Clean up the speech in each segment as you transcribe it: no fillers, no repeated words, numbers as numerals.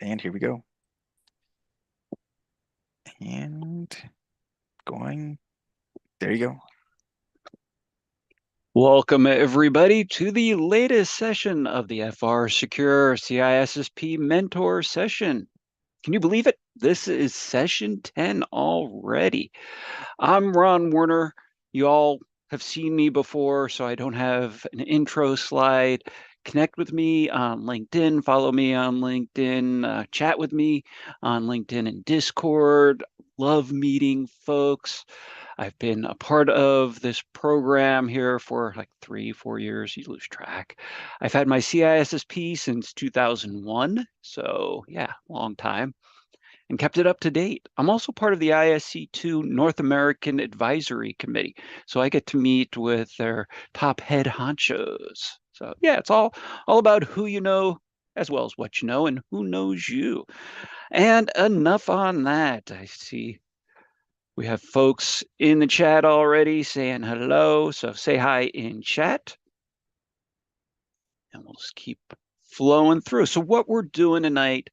And here we go. And going, there you go. Welcome, everybody, to the latest session of the FRSecure CISSP Mentor session. Can you believe it? This is session 10 already. I'm Ron Werner. You all have seen me before, so I don't have an intro slide. Connect with me on LinkedIn, follow me on LinkedIn, chat with me on LinkedIn and Discord. Love meeting folks. I've been a part of this program here for like 3-4 years. You lose track. I've had my CISSP since 2001. So yeah, long time, and kept it up to date. I'm also part of the ISC2 North American Advisory Committee. So I get to meet with their top head honchos. So yeah, it's all about who you know as well as what you know and who knows you. And enough on that. I see we have folks in the chat already saying hello, so say hi in chat. And we'll just keep flowing through. So what we're doing tonight,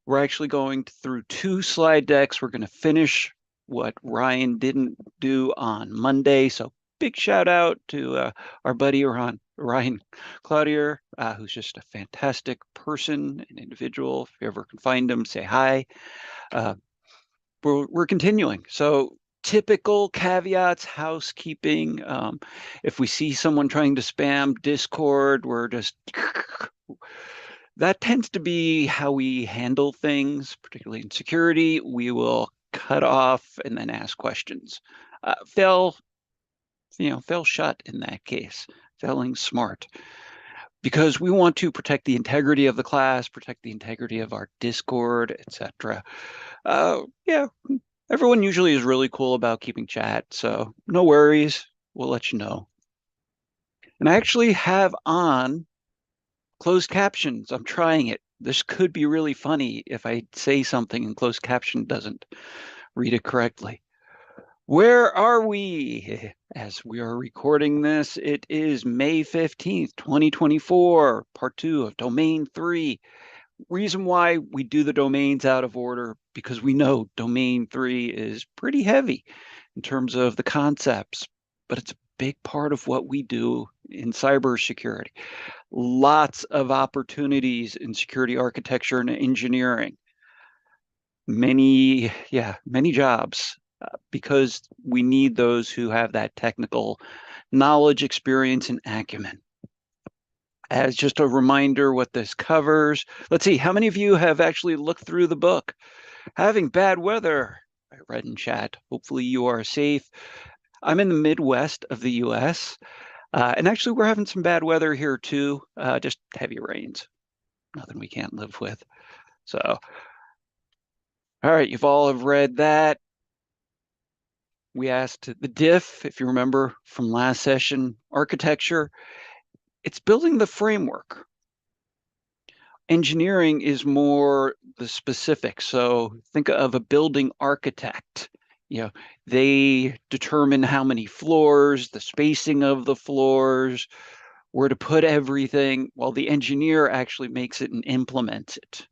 we're actually going through 2 slide decks. We're going to finish what Ryan didn't do on Monday. So big shout out to our buddy Ryan Cloutier, who's just a fantastic person, an individual. If you ever can find him, say hi. We're continuing. So typical caveats, housekeeping. If we see someone trying to spam Discord, we're just, that tends to be how we handle things, particularly in security. We will cut off and then ask questions. Fail shut in that case, failing smart. Because we want to protect the integrity of the class, protect the integrity of our Discord, etc. Yeah, everyone usually is really cool about keeping chat, so no worries. We'll let you know. And I actually have on closed captions. I'm trying it. This could be really funny if I say something and closed caption doesn't read it correctly. Where are we? As we are recording this, it is May 15th, 2024, part 2 of domain 3. Reason why we do the domains out of order, because we know domain 3 is pretty heavy in terms of the concepts, but it's a big part of what we do in cybersecurity. Lots of opportunities in security architecture and engineering. Many jobs. Because we need those who have that technical knowledge, experience, and acumen. As just a reminder what this covers, let's see, how many of you have actually looked through the book? Having bad weather, I read in chat. Hopefully you are safe. I'm in the Midwest of the US, and actually we're having some bad weather here too, just heavy rains. Nothing we can't live with. So, all right, you've all have read that. We asked the diff, if you remember from last session, architecture. It's building the framework. Engineering is more the specific. So think of a building architect. They determine how many floors, the spacing of the floors, where to put everything, while the engineer actually makes it and implements it.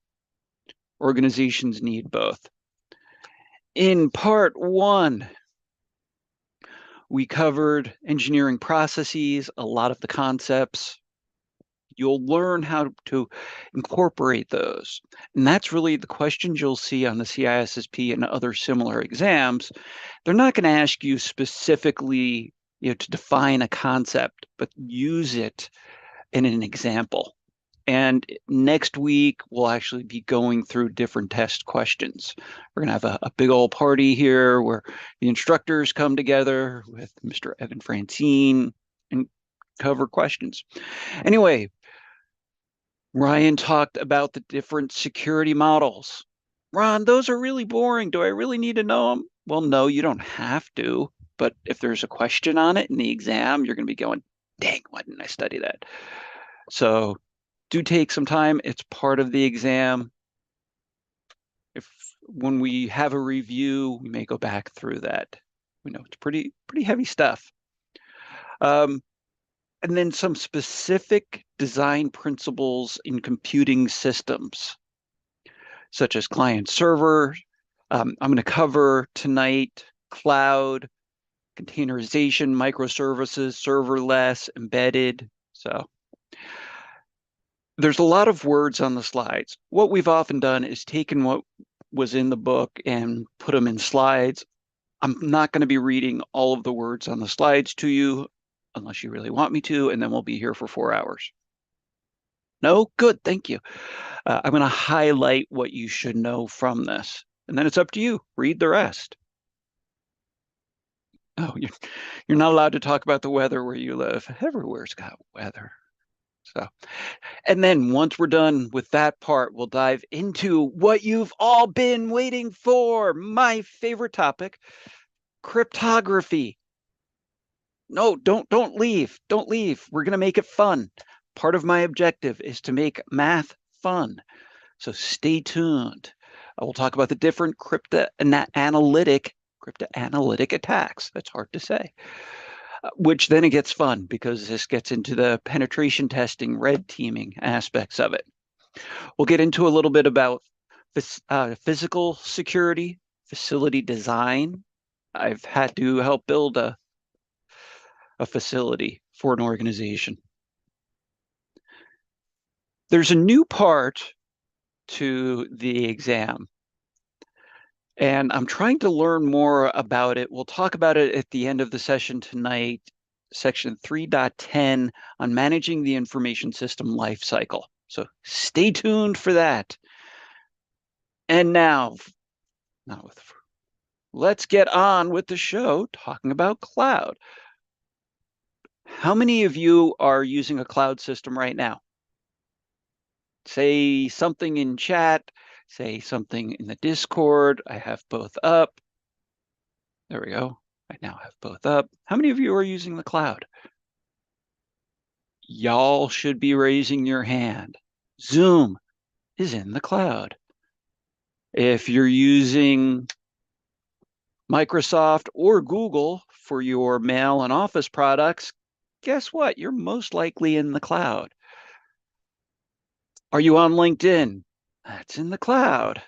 Organizations need both. In part 1, we covered engineering processes, a lot of the concepts. You'll learn how to incorporate those. And that's really the questions you'll see on the CISSP and other similar exams. They're not going to ask you specifically to define a concept, but use it in an example. And next week, we'll actually be going through different test questions. We're going to have a big old party here where the instructors come together with Mr. Evan Francine and cover questions. Anyway, Ryan talked about the different security models. Ron, those are really boring. Do I really need to know them? Well, no, you don't have to. But if there's a question on it in the exam, you're going to be going, dang, why didn't I study that? So do take some time. It's part of the exam. When we have a review, we may go back through that. We know it's pretty heavy stuff. And then some specific design principles in computing systems. such as client server. I'm going to cover tonight cloud, containerization, microservices, serverless, embedded. So there's a lot of words on the slides. What we've often done is taken what was in the book and put them in slides. I'm not going to be reading all of the words on the slides to you unless you really want me to, and then we'll be here for 4 hours. No? Good, thank you. I'm going to highlight what you should know from this, and then it's up to you. Read the rest. Oh, you're not allowed to talk about the weather where you live. Everywhere's got weather. So, and then once we're done with that part, we'll dive into what you've all been waiting for. My favorite topic, cryptography. No, don't leave. Don't leave. We're going to make it fun. Part of my objective is to make math fun. So stay tuned. I will talk about the different cryptanalytic attacks. That's hard to say. Which then it gets fun because this gets into the penetration testing, red teaming aspects of it. We'll get into a little bit about physical security, facility design. I've had to help build a facility for an organization. There's a new part to the exam, and I'm trying to learn more about it. We'll talk about it at the end of the session tonight, section 3.10 on managing the information system lifecycle. So stay tuned for that. And now let's get on with the show talking about cloud. How many of you are using a cloud system right now? Say something in chat, say something in the Discord. I have both up. There we go. I now have both up. How many of you are using the cloud? Y'all should be raising your hand. Zoom is in the cloud. If you're using Microsoft or Google for your mail and office products, guess what? You're most likely in the cloud. Are you on LinkedIn? That's in the cloud.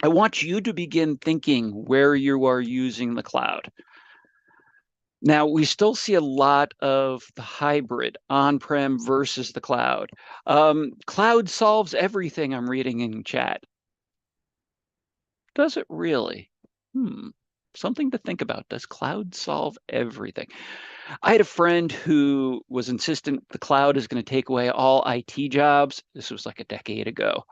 I want you to begin thinking where you are using the cloud. Now, we still see a lot of the hybrid on-prem versus the cloud. Cloud solves everything, I'm reading in chat. Does it really? Something to think about. Does cloud solve everything? I had a friend who was insistent the cloud is going to take away all IT jobs. This was like a decade ago.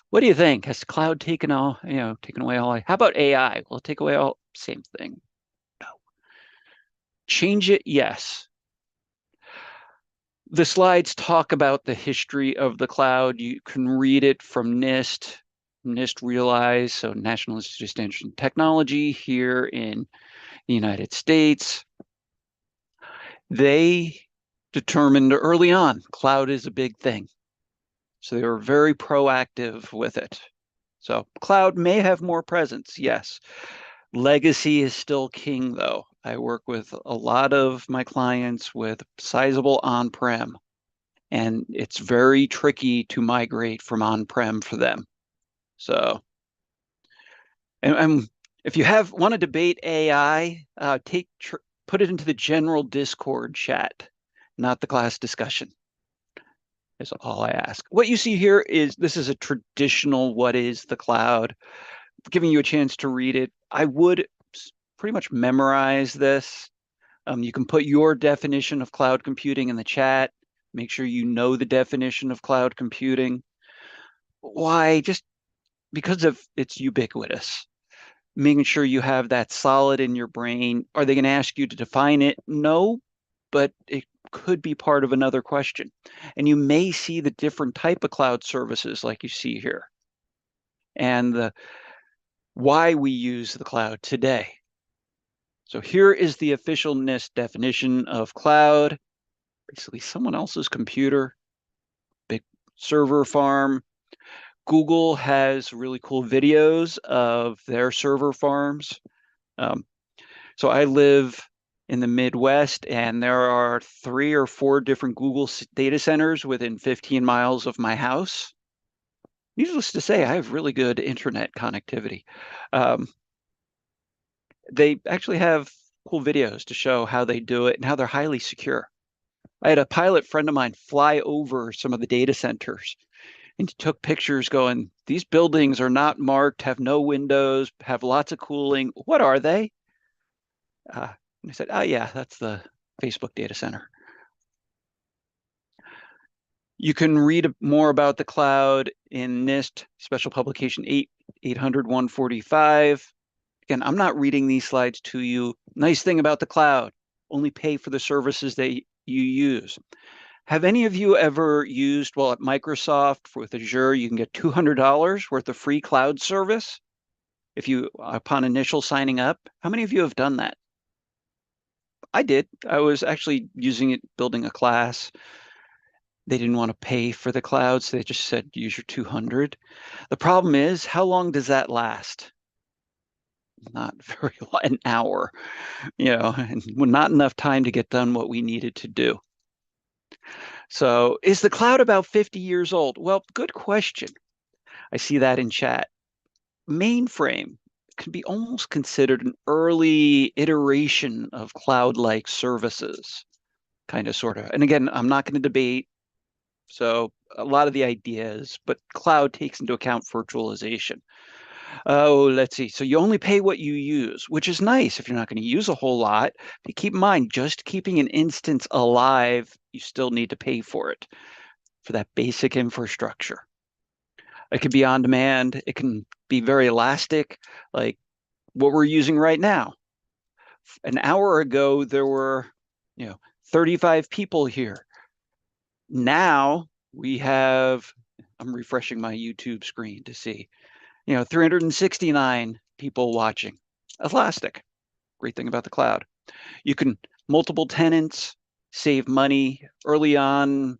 What do you think? Has the cloud taken away all? How about AI? Will it take away all? Same thing. No. Change it? Yes. The slides talk about the history of the cloud. You can read it from NIST. NIST realized, so National Institute of Standards and Technology here in the United States, they determined early on cloud is a big thing. So they were very proactive with it. So cloud may have more presence, yes. Legacy is still king, though. I work with a lot of my clients with sizable on-prem, and it's very tricky to migrate from on-prem for them. So, and if you want to debate AI, put it into the general Discord chat, not the class discussion. Is all I ask. What you see here is this is a traditional what is the cloud, giving you a chance to read it. I would pretty much memorize this. You can put your definition of cloud computing in the chat. Make sure you know the definition of cloud computing. Why? Just because of it's ubiquitous. Making sure you have that solid in your brain. Are they going to ask you to define it? No, but it could be part of another question. And you may see the different type of cloud services like you see here and why we use the cloud today. So here is the official NIST definition of cloud. Basically someone else's computer, big server farm. Google has really cool videos of their server farms. So I live in the Midwest, and there are 3 or 4 different Google data centers within 15 miles of my house. Needless to say, I have really good internet connectivity. They actually have cool videos to show how they do it and how they're highly secure. I had a pilot friend of mine fly over some of the data centers and he took pictures going, these buildings are not marked, have no windows, have lots of cooling. What are they? And I said, oh yeah, that's the Facebook data center. You can read more about the cloud in NIST Special Publication 800-145. Again, I'm not reading these slides to you. Nice thing about the cloud, only pay for the services that you use. Have any of you ever used, well, at Microsoft with Azure, you can get $200 worth of free cloud service if you, upon initial signing up? How many of you have done that? I did. I was actually using it, building a class. They didn't want to pay for the cloud, so they just said, use your 200. The problem is, how long does that last? Not very long, an hour, and not enough time to get done what we needed to do. So is the cloud about 50 years old? Well, good question. I see that in chat. Mainframe can be almost considered an early iteration of cloud-like services, kind of, sort of. And again, I'm not going to debate. So a lot of the ideas, but cloud takes into account virtualization. Oh, let's see. So you only pay what you use, which is nice if you're not going to use a whole lot. But keep in mind, just keeping an instance alive, you still need to pay for it, for that basic infrastructure. It can be on demand. It can be very elastic, like what we're using right now. An hour ago, there were, 35 people here. Now we have, I'm refreshing my YouTube screen to see, 369 people watching. Elastic. Great thing about the cloud. You can multiple tenants, save money. Early on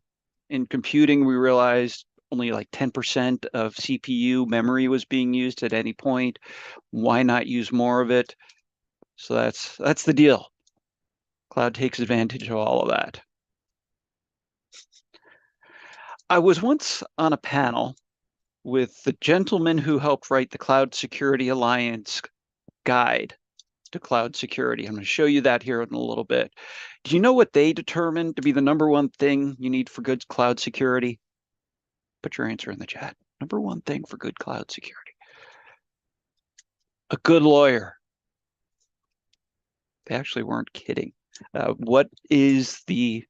in computing, we realized only like 10% of CPU memory was being used at any point. Why not use more of it? So that's the deal. Cloud takes advantage of all of that. I was once on a panel with the gentleman who helped write the Cloud Security Alliance guide to cloud security. I'm going to show you that here in a little bit. Do you know what they determined to be the number one thing you need for good cloud security? Put your answer in the chat. Number one thing for good cloud security. A good lawyer. They actually weren't kidding. What is the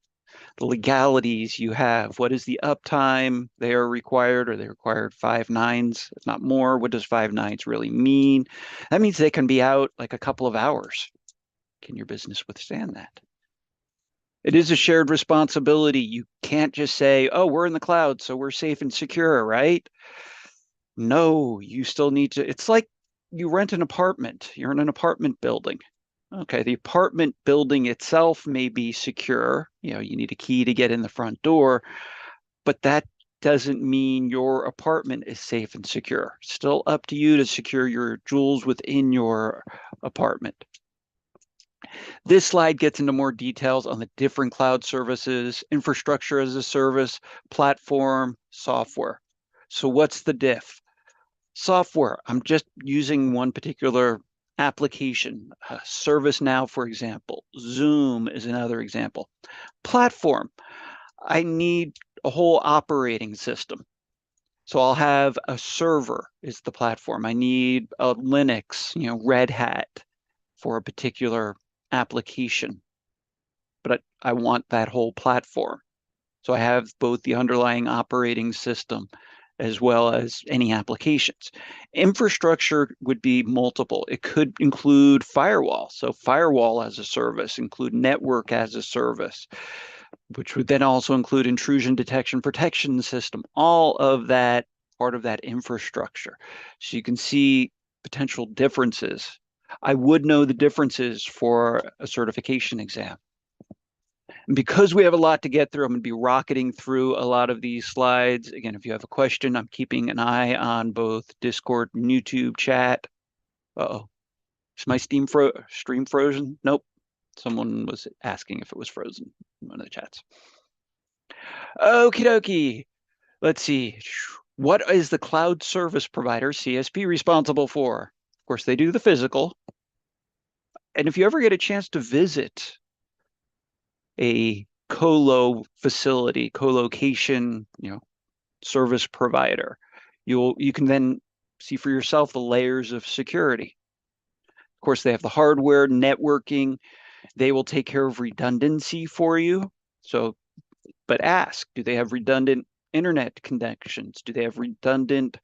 legalities you have? What is the uptime they are required? Are they required 5 nines, if not more? What does 5 nines really mean? That means they can be out like a couple of hours. Can your business withstand that? It is a shared responsibility. You can't just say, oh, we're in the cloud, so we're safe and secure, right? No, you still need to. It's like you rent an apartment. You're in an apartment building. Okay, the apartment building itself may be secure. You need a key to get in the front door, but that doesn't mean your apartment is safe and secure. Still up to you to secure your jewels within your apartment. This slide gets into more details on the different cloud services, infrastructure as a service, platform, software. So what's the diff? Software, I'm just using one particular application. ServiceNow, for example. Zoom is another example. Platform, I need a whole operating system. So I'll have a server is the platform. I need a Linux, Red Hat for a particular application, but I want that whole platform. So I have both the underlying operating system as well as any applications. Infrastructure would be multiple. It could include firewall. So firewall as a service, include network as a service, which would then also include intrusion detection protection system, all of that part of that infrastructure. So you can see potential differences. I would know the differences for a certification exam. And because we have a lot to get through, I'm going to be rocketing through a lot of these slides. Again, if you have a question, I'm keeping an eye on both Discord and YouTube chat. Uh-oh. Is my stream frozen? Nope. Someone was asking if it was frozen in one of the chats. Okie dokie. Let's see. What is the cloud service provider, CSP, responsible for? Of course, they do the physical. And if you ever get a chance to visit a colo facility, co-location, service provider, you can then see for yourself the layers of security. Of course, they have the hardware, networking. They will take care of redundancy for you. So, but ask, do they have redundant internet connections? Do they have redundant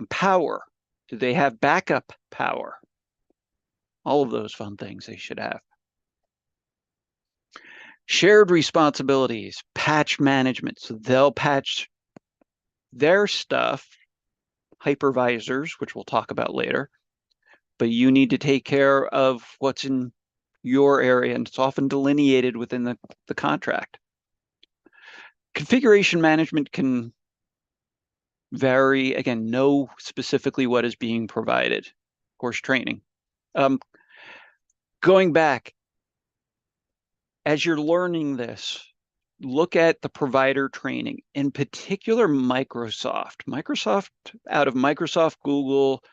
power? Do they have backup power? All of those fun things they should have. Shared responsibilities, patch management. So they'll patch their stuff, hypervisors, which we'll talk about later, but you need to take care of what's in your area, and it's often delineated within the contract. Configuration management can vary. Again, know specifically what is being provided. Of course, training. Going back, as you're learning this, look at the provider training, in particular Microsoft. Microsoft, out of Microsoft, Google,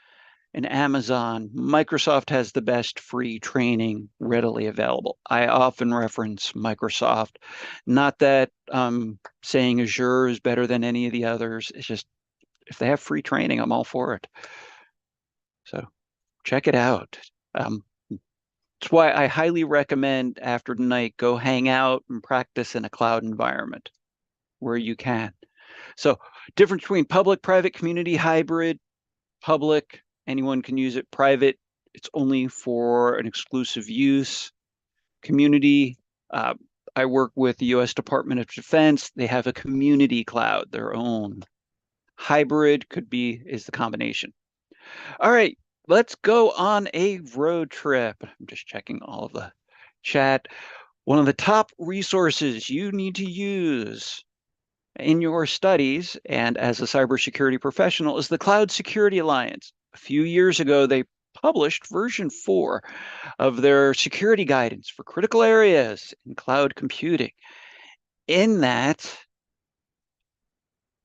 and Amazon, Microsoft has the best free training readily available. I often reference Microsoft. Not that I'm saying Azure is better than any of the others. It's just, if they have free training, I'm all for it. So check it out. That's why I highly recommend after tonight, go hang out and practice in a cloud environment where you can. So difference between public, private, community, hybrid. Public, anyone can use it. Private, it's only for an exclusive use. Community, I work with the US Department of Defense. They have a community cloud, their own. Hybrid is the combination. All right, let's go on a road trip. I'm just checking all of the chat. One of the top resources you need to use in your studies and as a cybersecurity professional is the Cloud Security Alliance. A few years ago, they published version 4 of their security guidance for critical areas in cloud computing. In that,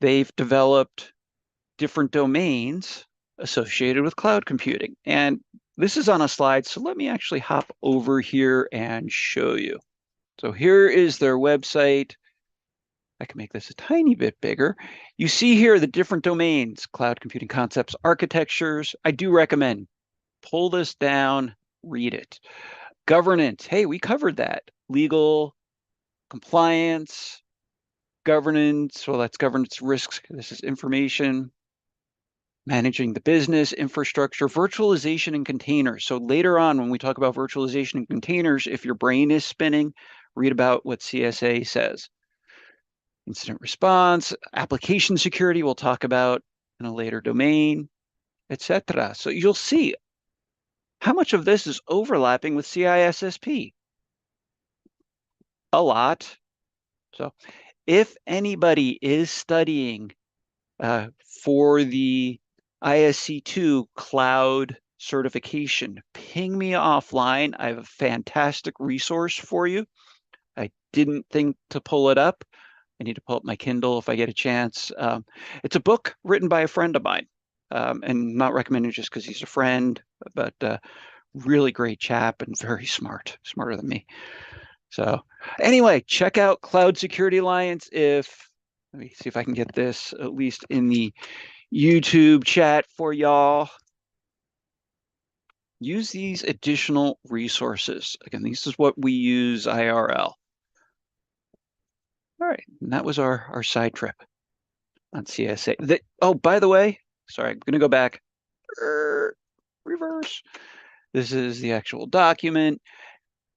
they've developed different domains associated with cloud computing. And this is on a slide, so let me actually hop over here and show you. So here is their website. I can make this a tiny bit bigger. You see here the different domains, cloud computing concepts, architectures. I do recommend pull this down, read it. Governance, hey, we covered that. Legal, compliance, governance, well, that's governance risks. This is information, managing the business, infrastructure, virtualization and containers. So later on, when we talk about virtualization and containers, if your brain is spinning, read about what CSA says. Incident response, application security, we'll talk about in a later domain, etc. So you'll see how much of this is overlapping with CISSP. A lot. So if anybody is studying for the ISC2 cloud certification, ping me offline. I have a fantastic resource for you. I didn't think to pull it up. I need to pull up my Kindle if I get a chance. It's a book written by a friend of mine, and not recommended just because he's a friend, but really great chap and very smart, smarter than me. So anyway, check out Cloud Security Alliance. Let me see if I can get this at least in the YouTube chat for y'all. Use these additional resources. Again, this is what we use IRL. All right, and that was our side trip on CSA. Oh, by the way, sorry, I'm going to go back. Reverse. This is the actual document.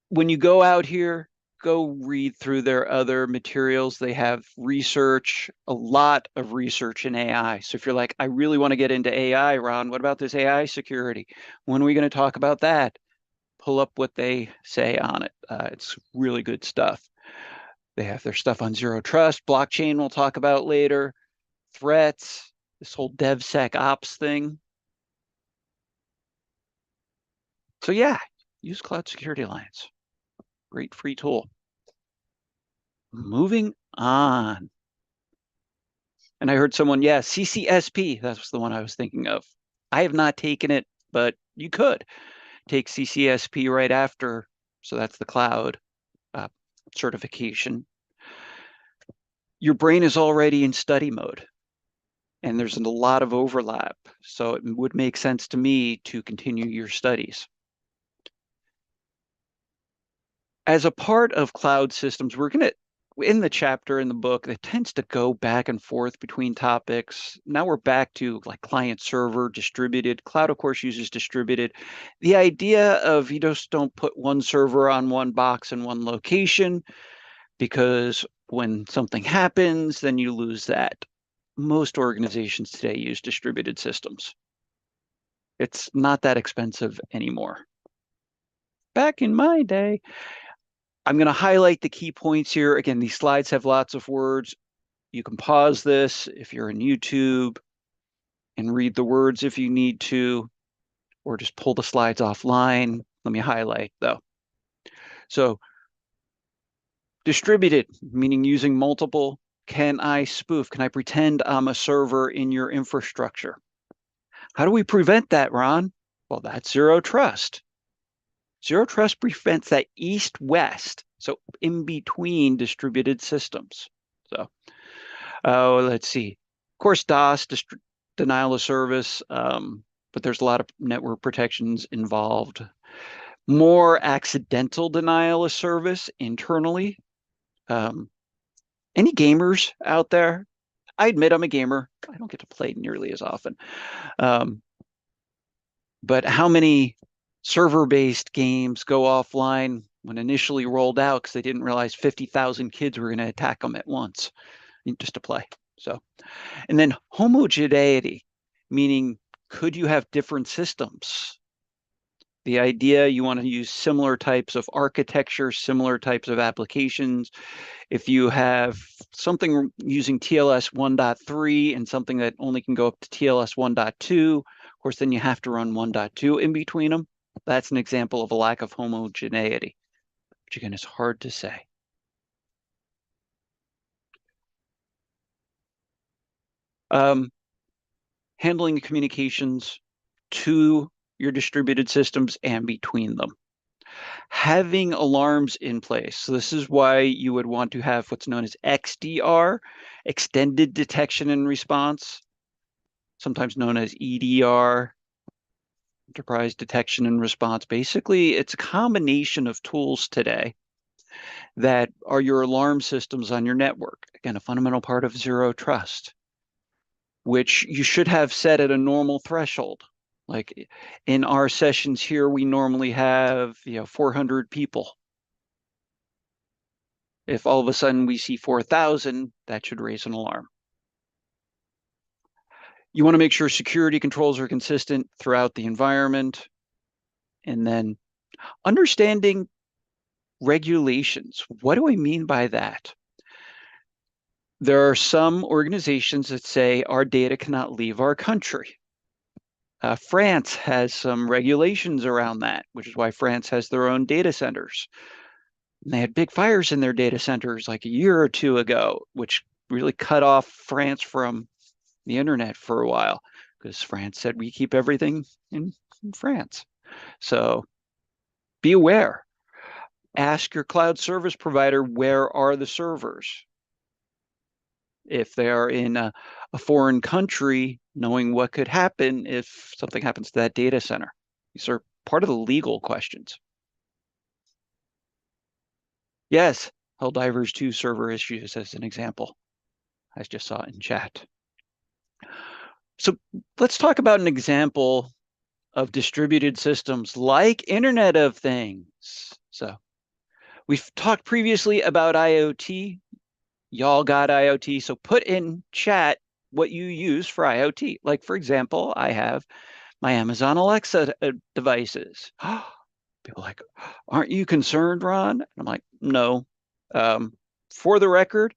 When you go out here, go read through their other materials. They have research, a lot of research in AI. So if you're like, I really want to get into AI, Ron, what about this AI security? When are we going to talk about that? Pull up what they say on it. It's really good stuff. They have their stuff on zero trust, blockchain we'll talk about later, threats, this whole DevSecOps thing. So yeah, use Cloud Security Alliance. Great free tool. Moving on. And I heard someone, yeah, CCSP, that's the one I was thinking of. I have not taken it, but you could take CCSP right after. So that's the cloud certification. Your brain is already in study mode, and there's a lot of overlap. So it would make sense to me to continue your studies. As a part of cloud systems, we're going to, in the chapter in the book, that tends to go back and forth between topics. Now we're back to like client server, distributed. Cloud, of course, uses distributed. The idea of you just don't put one server on one box in one location, because when something happens, then you lose that. Most organizations today use distributed systems. It's not that expensive anymore. Back in my day, I'm going to highlight the key points here. Again, these slides have lots of words. You can pause this if you're in YouTube and read the words if you need to, or just pull the slides offline. Let me highlight though. So distributed, meaning using multiple. Can I spoof? Can I pretend I'm a server in your infrastructure? How do we prevent that, Ron? Well, that's zero trust. Zero trust prevents that east-west, so in between distributed systems. So, let's see. Of course, DOS, denial of service, but there's a lot of network protections involved. More accidental denial of service internally. Any gamers out there? I admit I'm a gamer. I don't get to play nearly as often. But how many server-based games go offline when initially rolled out because they didn't realize 50,000 kids were going to attack them at once just to play? So, and then homogeneity, meaning could you have different systems? The idea you want to use similar types of architecture, similar types of applications. If you have something using TLS 1.3 and something that only can go up to TLS 1.2, of course, then you have to run 1.2 in between them. That's an example of a lack of homogeneity, which again is hard to say. Handling the communications to your distributed systems and between them. Having alarms in place. So this is why you would want to have what's known as XDR, extended detection and response, sometimes known as EDR, enterprise detection and response. Basically, it's a combination of tools today that are your alarm systems on your network. Again, a fundamental part of zero trust, which you should have set at a normal threshold. Like in our sessions here, we normally have 400 people. If all of a sudden we see 4,000, that should raise an alarm. You want to make sure security controls are consistent throughout the environment. And then understanding regulations. What do I mean by that? There are some organizations that say our data cannot leave our country. France has some regulations around that, which is why France has their own data centers. And they had big fires in their data centers like a year or two ago, which really cut off France from the internet for a while because France said we keep everything in France. So be aware. Ask your cloud service provider, where are the servers? If they are in a foreign country, knowing what could happen if something happens to that data center. These are part of the legal questions. Yes, Helldivers 2 server issues as an example. I just saw it in chat. So let's talk about an example of distributed systems like Internet of Things. So we've talked previously about IoT. Y'all got IoT. So put in chat what you use for IoT. Like, for example, I have my Amazon Alexa devices. People are like, aren't you concerned, Ron? And I'm like, no. For the record,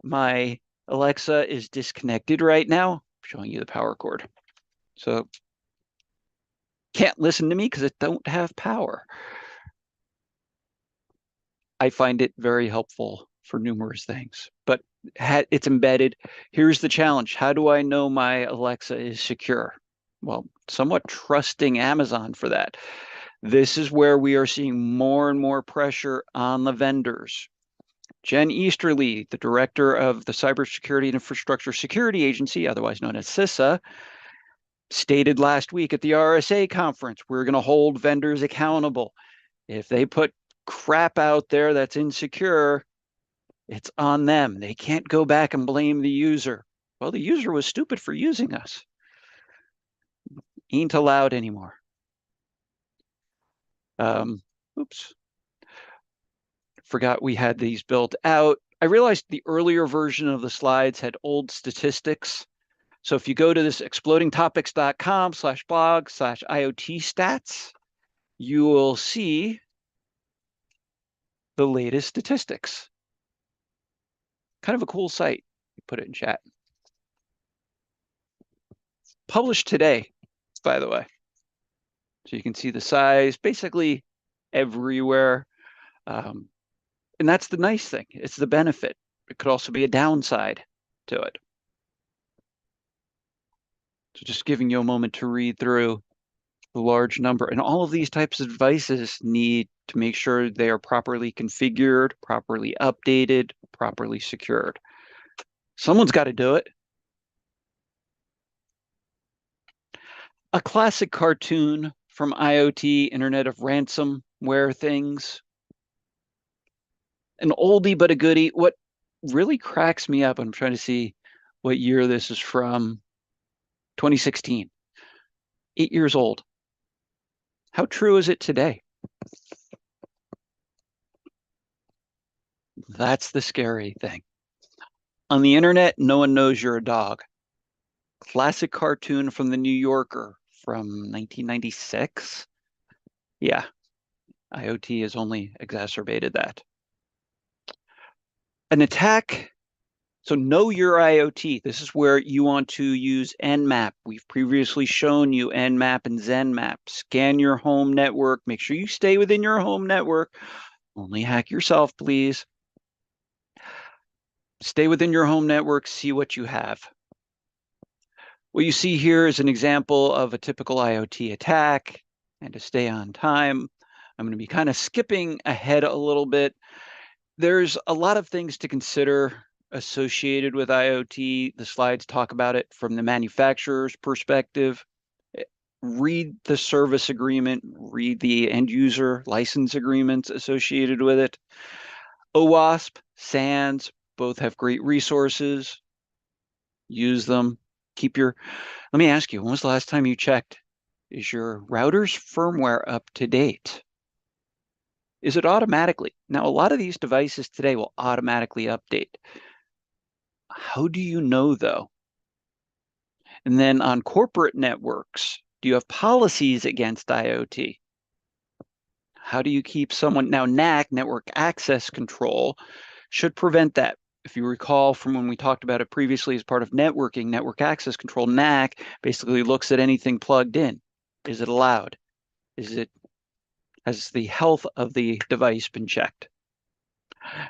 my Alexa is disconnected right now. I'm showing you the power cord. So can't listen to me because it don't have power. I find it very helpful for numerous things, but it's embedded. Here's the challenge. How do I know my Alexa is secure? Well, somewhat trusting Amazon for that. This is where we are seeing more and more pressure on the vendors. Jen Easterly, the director of the Cybersecurity and Infrastructure Security Agency, otherwise known as CISSA, stated last week at the RSA conference, we're going to hold vendors accountable. If they put crap out there that's insecure, it's on them. They can't go back and blame the user. Well, the user was stupid for using us. Ain't allowed anymore. Oops. Forgot we had these built out. I realized the earlier version of the slides had old statistics. So if you go to this explodingtopics.com/blog/IoT stats, you will see the latest statistics. Kind of a cool site. Put it in chat. Published today, by the way. So you can see the size basically everywhere. And that's the nice thing. It's the benefit. It could also be a downside to it. So just giving you a moment to read through the large number. And all of these types of devices need to make sure they are properly configured, properly updated, properly secured. Someone's got to do it. A classic cartoon from IoT, Internet of Ransomware things. An oldie but a goodie. What really cracks me up, I'm trying to see what year this is from, 2016. 8 years old. How true is it today? That's the scary thing. On the internet, no one knows you're a dog. Classic cartoon from the New Yorker from 1996. Yeah, IoT has only exacerbated that. An attack. So know your IoT. This is where you want to use Nmap. We've previously shown you Nmap and ZenMap. Scan your home network. Make sure you stay within your home network. Only hack yourself, please. Stay within your home network. See what you have. What you see here is an example of a typical IoT attack. And to stay on time, I'm going to be kind of skipping ahead a little bit. There's a lot of things to consider associated with IoT. The slides talk about it from the manufacturer's perspective. Read the service agreement, read the end user license agreements associated with it. OWASP, SANS, both have great resources. Use them. Let me ask you, when was the last time you checked? Is your router's firmware up to date? Is it automatically? Now, a lot of these devices today will automatically update. How do you know, though? And then on corporate networks, do you have policies against IoT? How do you keep someone? Now, NAC, network access control, should prevent that. If you recall from when we talked about it previously as part of networking, network access control, NAC basically looks at anything plugged in. Is it allowed? Has the health of the device been checked?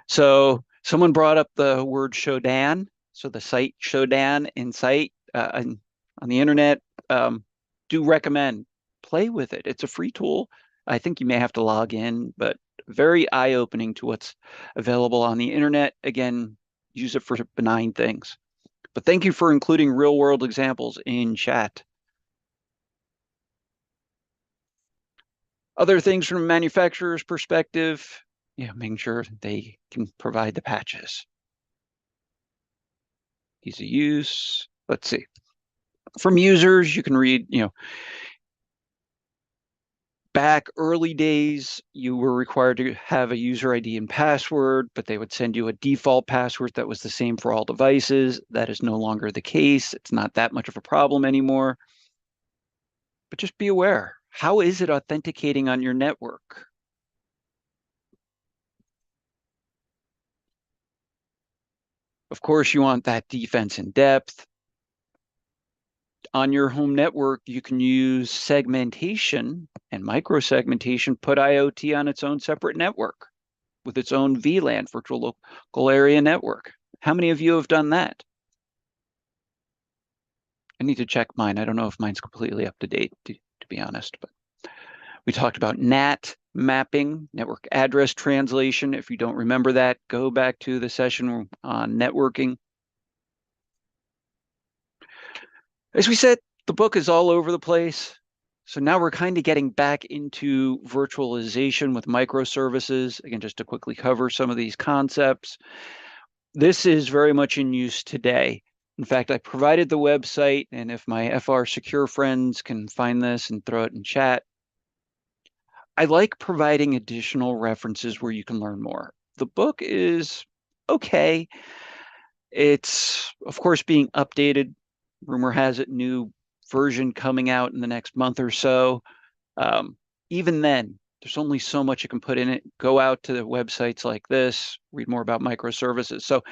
So someone brought up the word Shodan. So the site Shodan in site on the internet, do recommend play with it. It's a free tool. I think you may have to log in, but very eye-opening to what's available on the internet. Again, use it for benign things. But thank you for including real-world examples in chat. Other things from a manufacturer's perspective, making sure they can provide the patches. Ease of use. Let's see. From users, you can read, back early days, you were required to have a user ID and password, but they would send you a default password that was the same for all devices. That is no longer the case. It's not that much of a problem anymore. But just be aware. How is it authenticating on your network? Of course, you want that defense in depth. On your home network, you can use segmentation and microsegmentation, put IoT on its own separate network with its own VLAN, virtual local area network. How many of you have done that? I need to check mine. I don't know if mine's completely up to date, to be honest, but we talked about NAT mapping, network address translation. If you don't remember that, go back to the session on networking. As we said, the book is all over the place. So now we're kind of getting back into virtualization with microservices. Again, just to quickly cover some of these concepts. This is very much in use today. In fact, I provided the website, and if my FRSecure friends can find this and throw it in chat, I like providing additional references where you can learn more. The book is okay. It's, of course, being updated. Rumor has it, new version coming out in the next month or so. Even then, there's only so much you can put in it. Go out to the websites like this, read more about microservices. So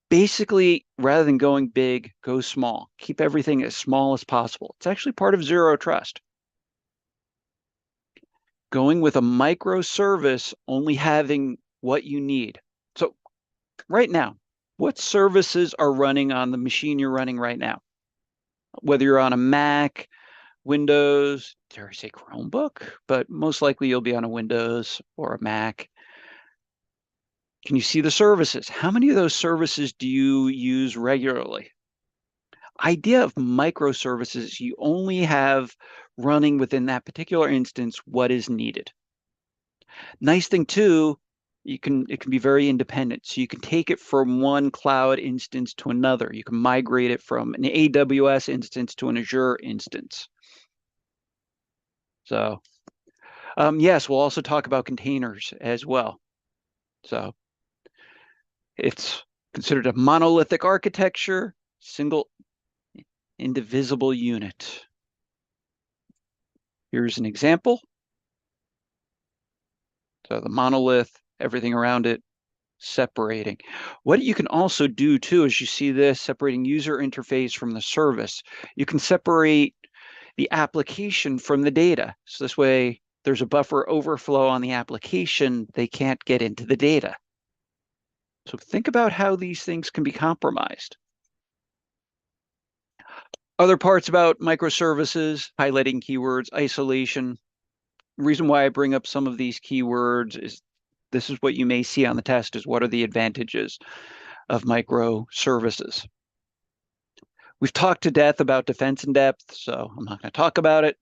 basically, rather than going big, go small. Keep everything as small as possible. It's actually part of zero trust. Going with a microservice, only having what you need. So right now, what services are running on the machine you're running right now? Whether you're on a Mac, Windows, dare I say Chromebook, but most likely you'll be on a Windows or a Mac. Can you see the services? How many of those services do you use regularly? Idea of microservices, you only have running within that particular instance what is needed. Nice thing too, it can be very independent. So you can take it from one cloud instance to another. You can migrate it from an AWS instance to an Azure instance. So yes, we'll also talk about containers as well. So it's considered a monolithic architecture, single indivisible unit. Here's an example. So the monolith, everything around it, separating. What you can also do too, is you see this separating user interface from the service. You can separate the application from the data. So this way there's a buffer overflow on the application. They can't get into the data. So think about how these things can be compromised. Other parts about microservices, highlighting keywords, isolation. The reason why I bring up some of these keywords is this is what you may see on the test, is what are the advantages of microservices. We've talked to death about defense in depth, so I'm not going to talk about it.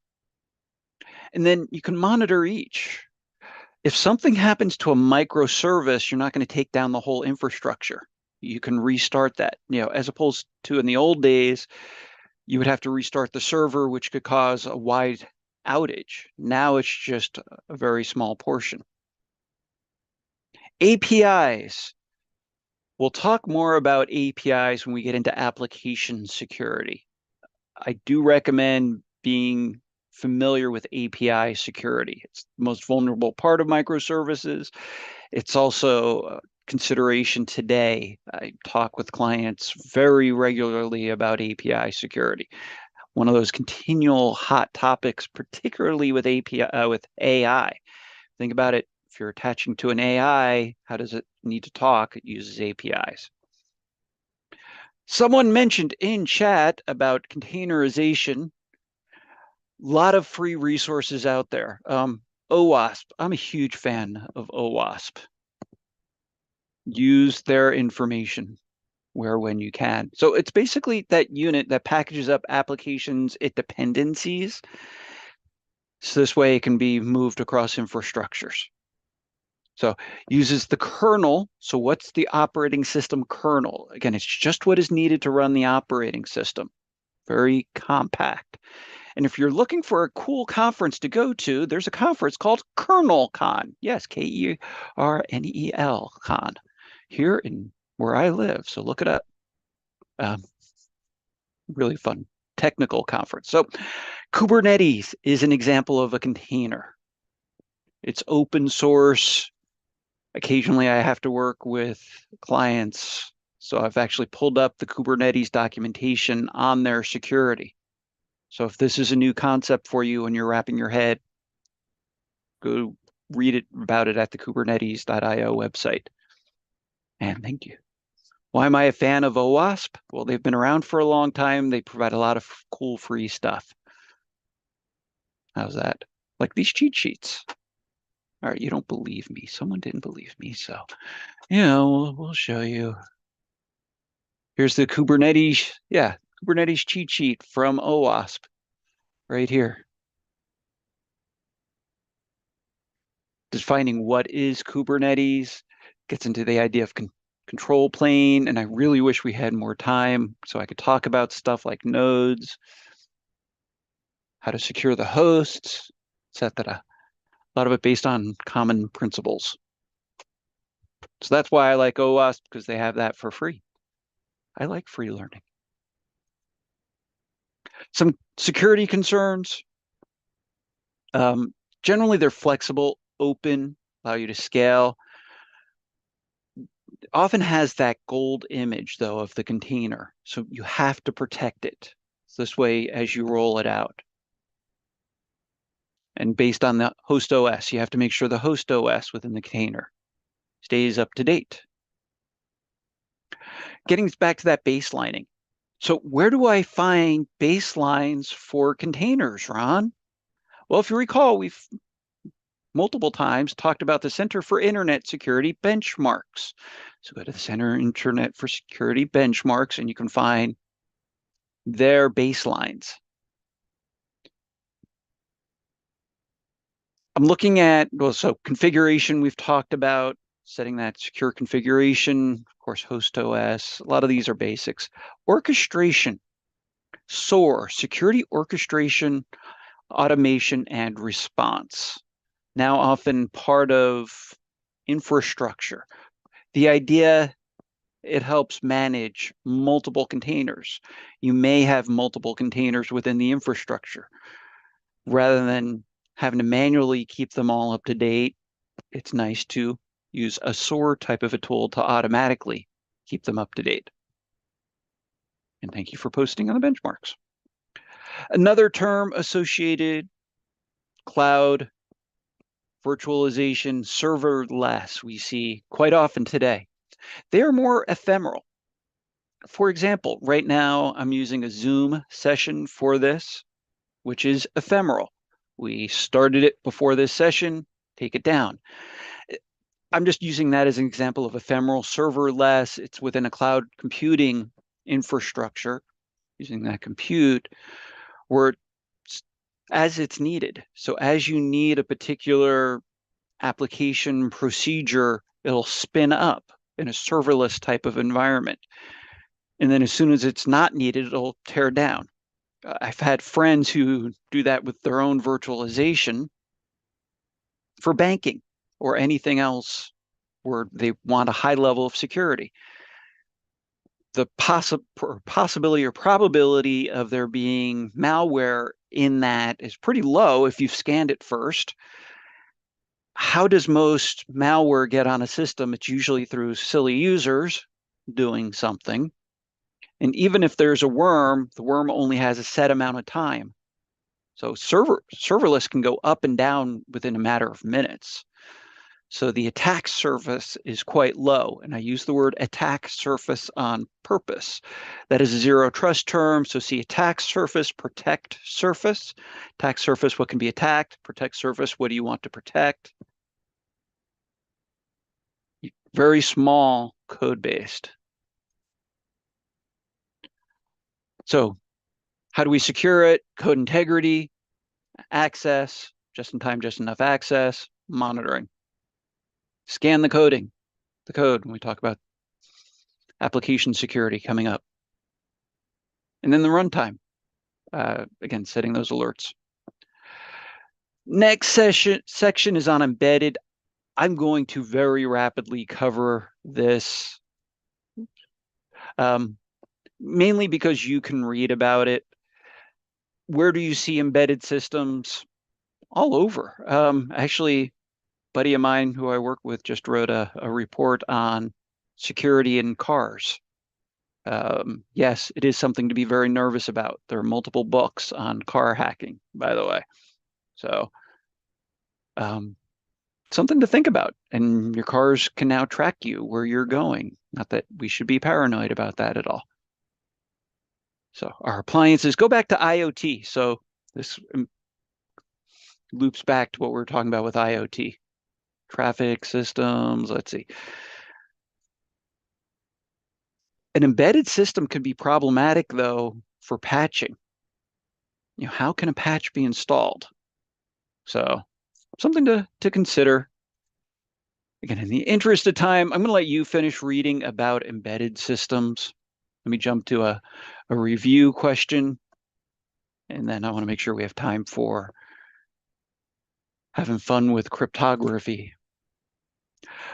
And then you can monitor each. If something happens to a microservice, you're not going to take down the whole infrastructure. You can restart that, as opposed to in the old days, you would have to restart the server, which could cause a wide outage. Now it's just a very small portion. APIs. We'll talk more about APIs when we get into application security. I do recommend being familiar with API security. It's the most vulnerable part of microservices. It's also a consideration today. I talk with clients very regularly about API security. One of those continual hot topics, particularly with with AI. Think about it. If you're attaching to an AI, how does it need to talk? It uses APIs. Someone mentioned in chat about containerization. A lot of free resources out there. OWASP, I'm a huge fan of OWASP. Use their information where, when you can. So it's basically that unit that packages up applications, it dependencies. So this way it can be moved across infrastructures. So uses the kernel. So what's the operating system kernel? Again, it's just what is needed to run the operating system. Very compact. And if you're looking for a cool conference to go to, there's a conference called KernelCon. Yes, KERNEL Con, here in where I live. So look it up. Really fun technical conference. So Kubernetes is an example of a container. It's open source. Occasionally I have to work with clients. So I've actually pulled up the Kubernetes documentation on their security. So if this is a new concept for you and you're wrapping your head, go read about it at the kubernetes.io website. And thank you. Why am I a fan of OWASP? Well, they've been around for a long time. They provide a lot of cool free stuff. How's that? Like these cheat sheets. All right, you don't believe me. Someone didn't believe me, so we'll show you. Here's the Kubernetes, Kubernetes cheat sheet from OWASP right here. Defining what is Kubernetes, gets into the idea of control plane, and I really wish we had more time so I could talk about stuff like nodes, how to secure the hosts, etc. A lot of it based on common principles. So that's why I like OWASP, because they have that for free. I like free learning. Some security concerns. Generally, they're flexible, open, allow you to scale. Often has that gold image, though, of the container. So you have to protect it this way as you roll it out. And based on the host OS, you have to make sure the host OS within the container stays up to date. Getting back to that baselining. So where do I find baselines for containers, Ron? Well, if you recall, we've multiple times talked about the Center for Internet Security benchmarks. So go to the Center Internet for Security benchmarks, and you can find their baselines. I'm looking at, so configuration we've talked about, setting that secure configuration, of course, host OS. A lot of these are basics. Orchestration, SOAR, security orchestration, automation, and response. Now often part of infrastructure. The idea, it helps manage multiple containers. You may have multiple containers within the infrastructure. Rather than having to manually keep them all up to date, it's nice to use a SOAR type of a tool to automatically keep them up to date. And thank you for posting on the benchmarks. Another term associated, cloud virtualization, serverless, we see quite often today. They are more ephemeral. For example, right now I'm using a Zoom session for this, which is ephemeral. We started it before this session, take it down. I'm just using that as an example of ephemeral, serverless. It's within a cloud computing infrastructure, using that compute, where as it's needed. So as you need a particular application procedure, it'll spin up in a serverless type of environment. And then as soon as it's not needed, it'll tear down. I've had friends who do that with their own virtualization for banking or anything else where they want a high level of security. The possibility or probability of there being malware in that is pretty low if you've scanned it first. How does most malware get on a system? It's usually through silly users doing something. And even if there's a worm, the worm only has a set amount of time. So serverless can go up and down within a matter of minutes. So the attack surface is quite low. And I use the word attack surface on purpose. That is a zero trust term. So see attack surface, protect surface. Attack surface, what can be attacked? Protect surface, what do you want to protect? Very small code-based. So how do we secure it? Code integrity, access, just in time, just enough access, monitoring. Scan the code when we talk about application security coming up. And then the runtime, again, setting those alerts. Next section is on embedded. I'm going to very rapidly cover this, mainly because you can read about it. Where do you see embedded systems? All over. Actually, a buddy of mine who I work with just wrote a report on security in cars. Yes, it is something to be very nervous about. There are multiple books on car hacking, by the way. So something to think about. And your cars can now track you where you're going. Not that we should be paranoid about that at all. So our appliances go back to IoT. So this loops back to what we were talking about with IoT. Traffic systems, let's see. An embedded system can be problematic, though, for patching. How can a patch be installed? So something to consider. Again, in the interest of time, I'm going to let you finish reading about embedded systems. Let me jump to a review question, and then I want to make sure we have time for having fun with cryptography.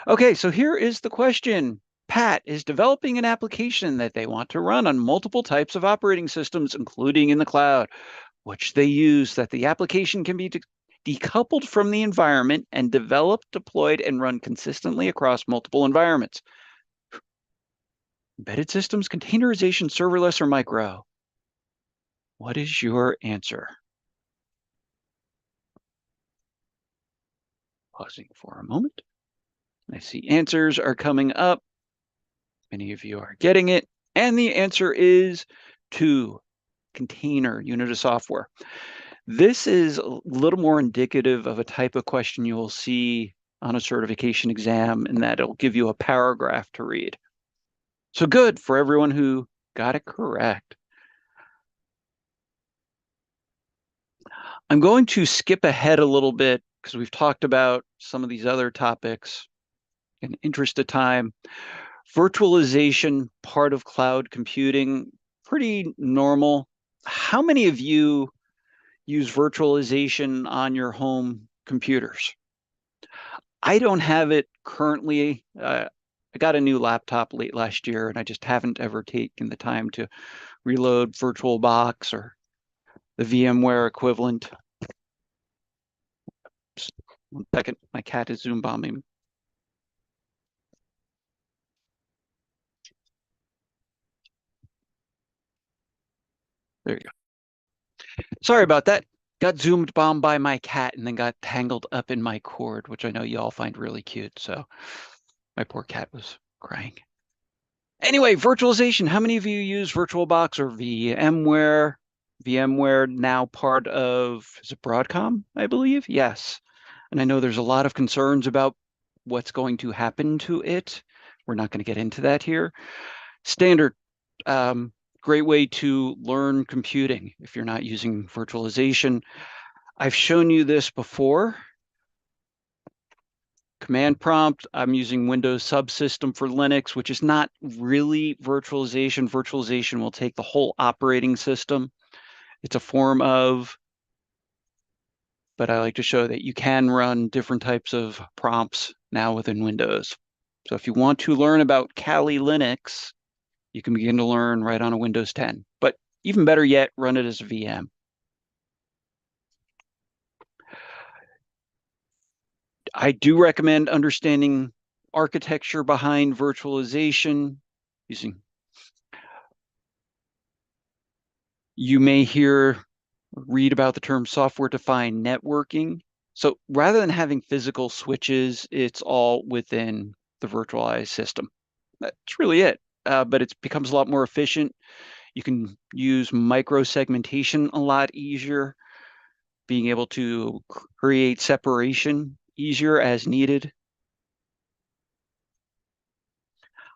Okay, so here is the question. Pat is developing an application that they want to run on multiple types of operating systems, including in the cloud, which they use that the application can be decoupled from the environment and developed, deployed, and run consistently across multiple environments. Embedded systems, containerization, serverless, or micro? What is your answer? Pausing for a moment. I see answers are coming up. Many of you are getting it. And the answer is 2, container, unit of software. This is a little more indicative of a type of question you will see on a certification exam, and that it'll give you a paragraph to read. So good for everyone who got it correct. I'm going to skip ahead a little bit because we've talked about some of these other topics in interest of time. Virtualization, part of cloud computing, pretty normal. How many of you use virtualization on your home computers? I don't have it currently. I got a new laptop late last year, and I just haven't ever taken the time to reload VirtualBox or the VMware equivalent. Just 1 second, my cat is Zoom bombing. There you go. Sorry about that. Got zoomed bombed by my cat and then got tangled up in my cord, which I know you all find really cute. So my poor cat was crying. Anyway, virtualization. How many of you use VirtualBox or VMware? VMware now part of, is it Broadcom, I believe? Yes. And I know there's a lot of concerns about what's going to happen to it. We're not going to get into that here. Standard, great way to learn computing if you're not using virtualization. I've shown you this before. Command prompt, I'm using Windows Subsystem for Linux, which is not really virtualization. Virtualization will take the whole operating system. It's a form of, but I like to show that you can run different types of prompts now within Windows. So if you want to learn about Kali Linux, you can begin to learn right on a Windows 10. But even better yet, run it as a VM. I do recommend understanding architecture behind virtualization. You may read about the term software-defined networking. So rather than having physical switches, it's all within the virtualized system. That's really it. But it becomes a lot more efficient. You can use micro-segmentation a lot easier, being able to create separation easier as needed.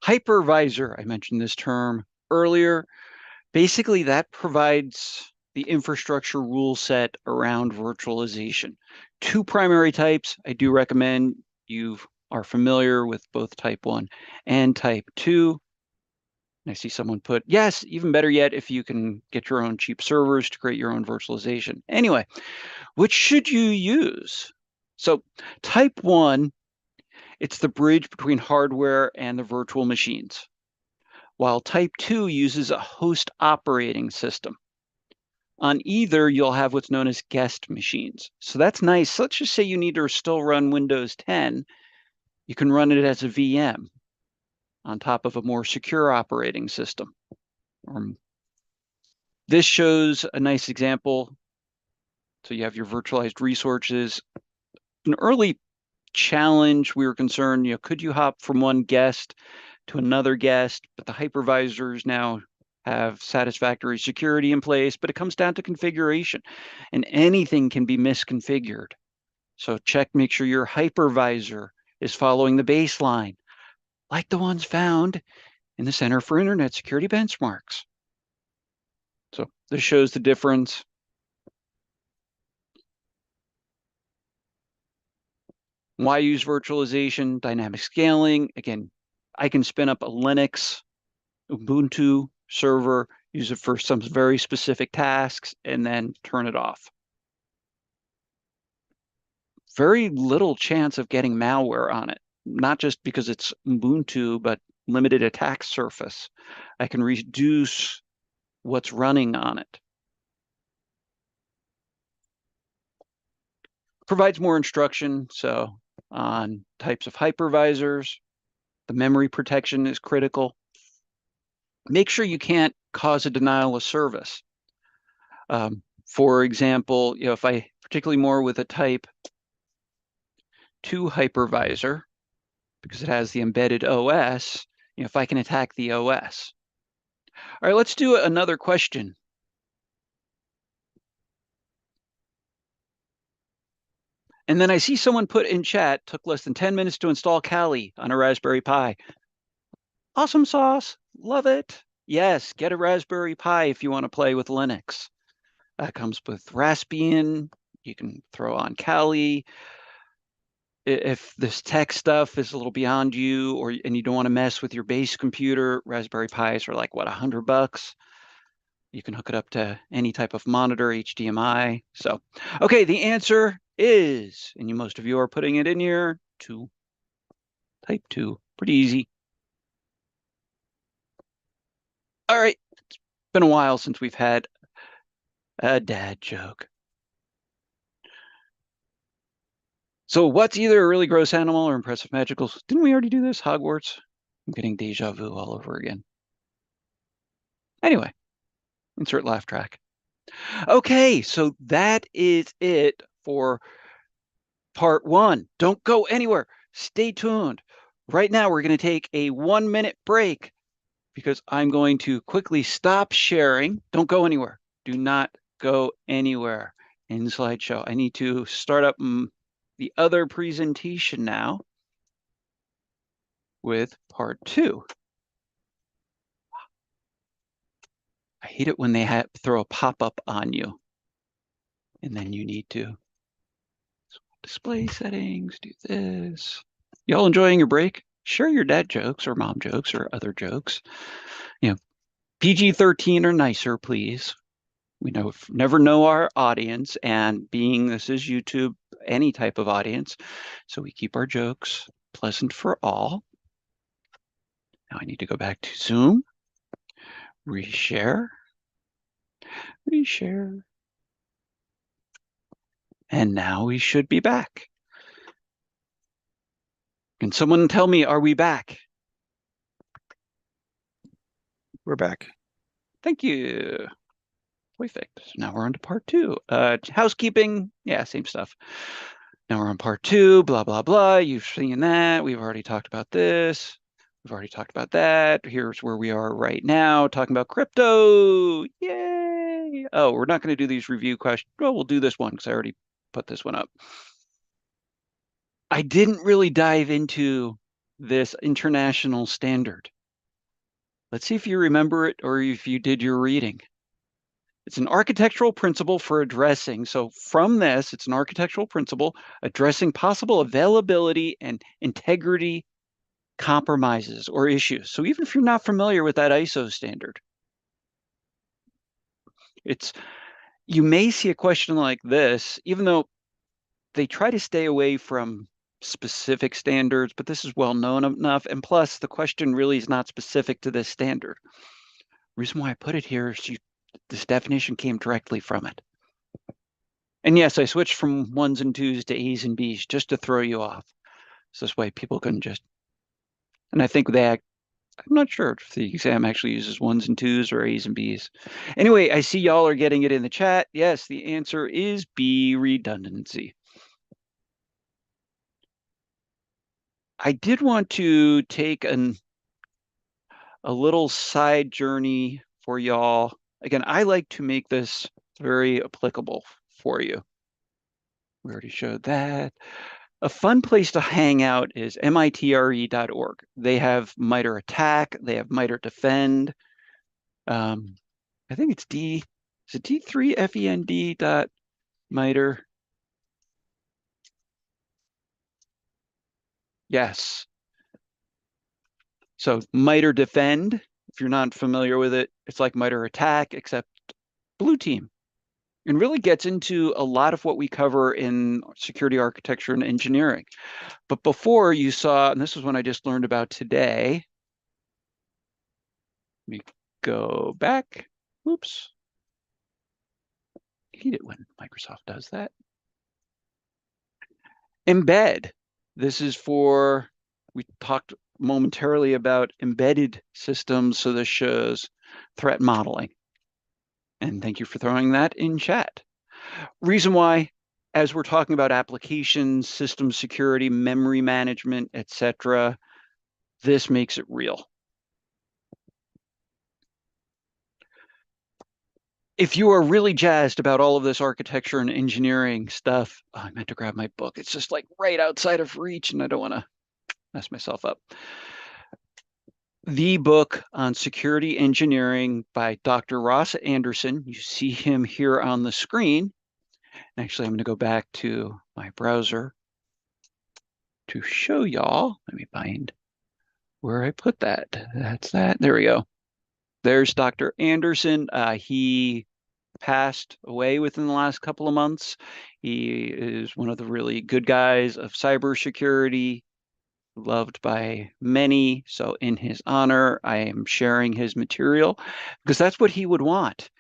Hypervisor, I mentioned this term earlier. Basically, that provides the infrastructure rule set around virtualization. 2 primary types. I do recommend you are familiar with both type 1 and type 2. And I see someone put, yes, even better yet, if you can get your own cheap servers to create your own virtualization. Anyway, which should you use? So type 1, it's the bridge between hardware and the virtual machines, while type 2 uses a host operating system. On either, you'll have what's known as guest machines. So that's nice. Let's just say you need to still run Windows 10. You can run it as a VM on top of a more secure operating system. This shows a nice example. So you have your virtualized resources. An early challenge, we were concerned, could you hop from one guest to another guest, but the hypervisors now have satisfactory security in place, but it comes down to configuration, and anything can be misconfigured. So make sure your hypervisor is following the baseline, like the ones found in the Center for Internet Security Benchmarks. So this shows the difference. Why use virtualization, dynamic scaling? Again, I can spin up a Linux, Ubuntu server, use it for some very specific tasks, and then turn it off. Very little chance of getting malware on it, not just because it's Ubuntu, but limited attack surface. I can reduce what's running on it. Provides more instruction, so on types of hypervisors, the memory protection is critical. Make sure you can't cause a denial of service. For example, if I particularly more with a type 2 hypervisor, because it has the embedded OS, if I can attack the OS. All right, let's do another question. And then I see someone put in chat, took less than 10 minutes to install Kali on a Raspberry Pi. Awesome sauce, love it. Yes, get a Raspberry Pi if you want to play with Linux. That comes with Raspbian. You can throw on Kali. If this tech stuff is a little beyond you, and you don't want to mess with your base computer, Raspberry Pis are like, what, $100? You can hook it up to any type of monitor, HDMI. So, okay, the answer is, and most of you are putting it in here, 2. Type 2, pretty easy. All right, it's been a while since we've had a dad joke. So what's either a really gross animal or impressive magical? Didn't we already do this? Hogwarts? I'm getting deja vu all over again. Anyway, insert laugh track. Okay, so that is it for part 1. Don't go anywhere. Stay tuned. Right now, we're going to take a 1-minute break because I'm going to quickly stop sharing. Don't go anywhere. Do not go anywhere in slideshow. I need to start up the other presentation now with part 2. I hate it when they throw a pop-up on you and then you need to display settings, do this. Y'all enjoying your break? Share your dad jokes or mom jokes or other jokes. PG-13 or nicer, please. We never know our audience, and being this is YouTube, any type of audience, so we keep our jokes pleasant for all. Now I need to go back to Zoom, reshare, and now we should be back. Can someone tell me, are we back? We're back. Thank you. Perfect. So now we're on to part 2. Housekeeping, yeah, same stuff. Now we're on part 2, blah, blah, blah. You've seen that. We've already talked about this. We've already talked about that. Here's where we are right now, talking about crypto. Yay. Oh, we're not going to do these review questions. Well, we'll do this one because I already put this one up. I didn't really dive into this international standard. Let's see if you remember it or if you did your reading. It's an architectural principle for addressing. So from this, it's an architectural principle addressing possible availability and integrity compromises or issues. So even if you're not familiar with that ISO standard, you may see a question like this, even though they try to stay away from specific standards, but this is well known enough. And plus, the question really is not specific to this standard. The reason why I put it here is this definition came directly from it. And yes, I switched from 1s and 2s to A's and B's just to throw you off. So this way people can just, and I think I'm not sure if the exam actually uses 1s and 2s or A's and B's. Anyway, I see y'all are getting it in the chat. Yes, the answer is B, redundancy. I did want to take a little side journey for y'all. Again, I like to make this very applicable for you. We already showed that. A fun place to hang out is mitre.org. They have MITRE ATT&CK, they have MITRE DEFEND. I think it's is it D3FEND dot MITRE? Yes. So MITRE DEFEND, if you're not familiar with it, it's like MITRE ATT&CK, except blue team. And really gets into a lot of what we cover in security architecture and engineering. But before you saw, and this is one I just learned about today. Let me go back. Oops. I hate it when Microsoft does that. Embed. This is for, we talked momentarily about embedded systems, so this shows threat modeling. And thank you for throwing that in chat. Reason why, as we're talking about applications, system security, memory management, etc., this makes it real. If you are really jazzed about all of this architecture and engineering stuff, I meant to grab my book. It's just like right outside of reach, and I don't want to mess myself up. The book on security engineering by Dr. Ross Anderson. You see him here on the screen. Actually, I'm going to go back to my browser to show y'all. Let me find where I put that. That's that. There we go. There's Dr. Anderson. He passed away within the last couple of months. He is one of the really good guys of cybersecurity, loved by many. So in his honor, I am sharing his material because that's what he would want.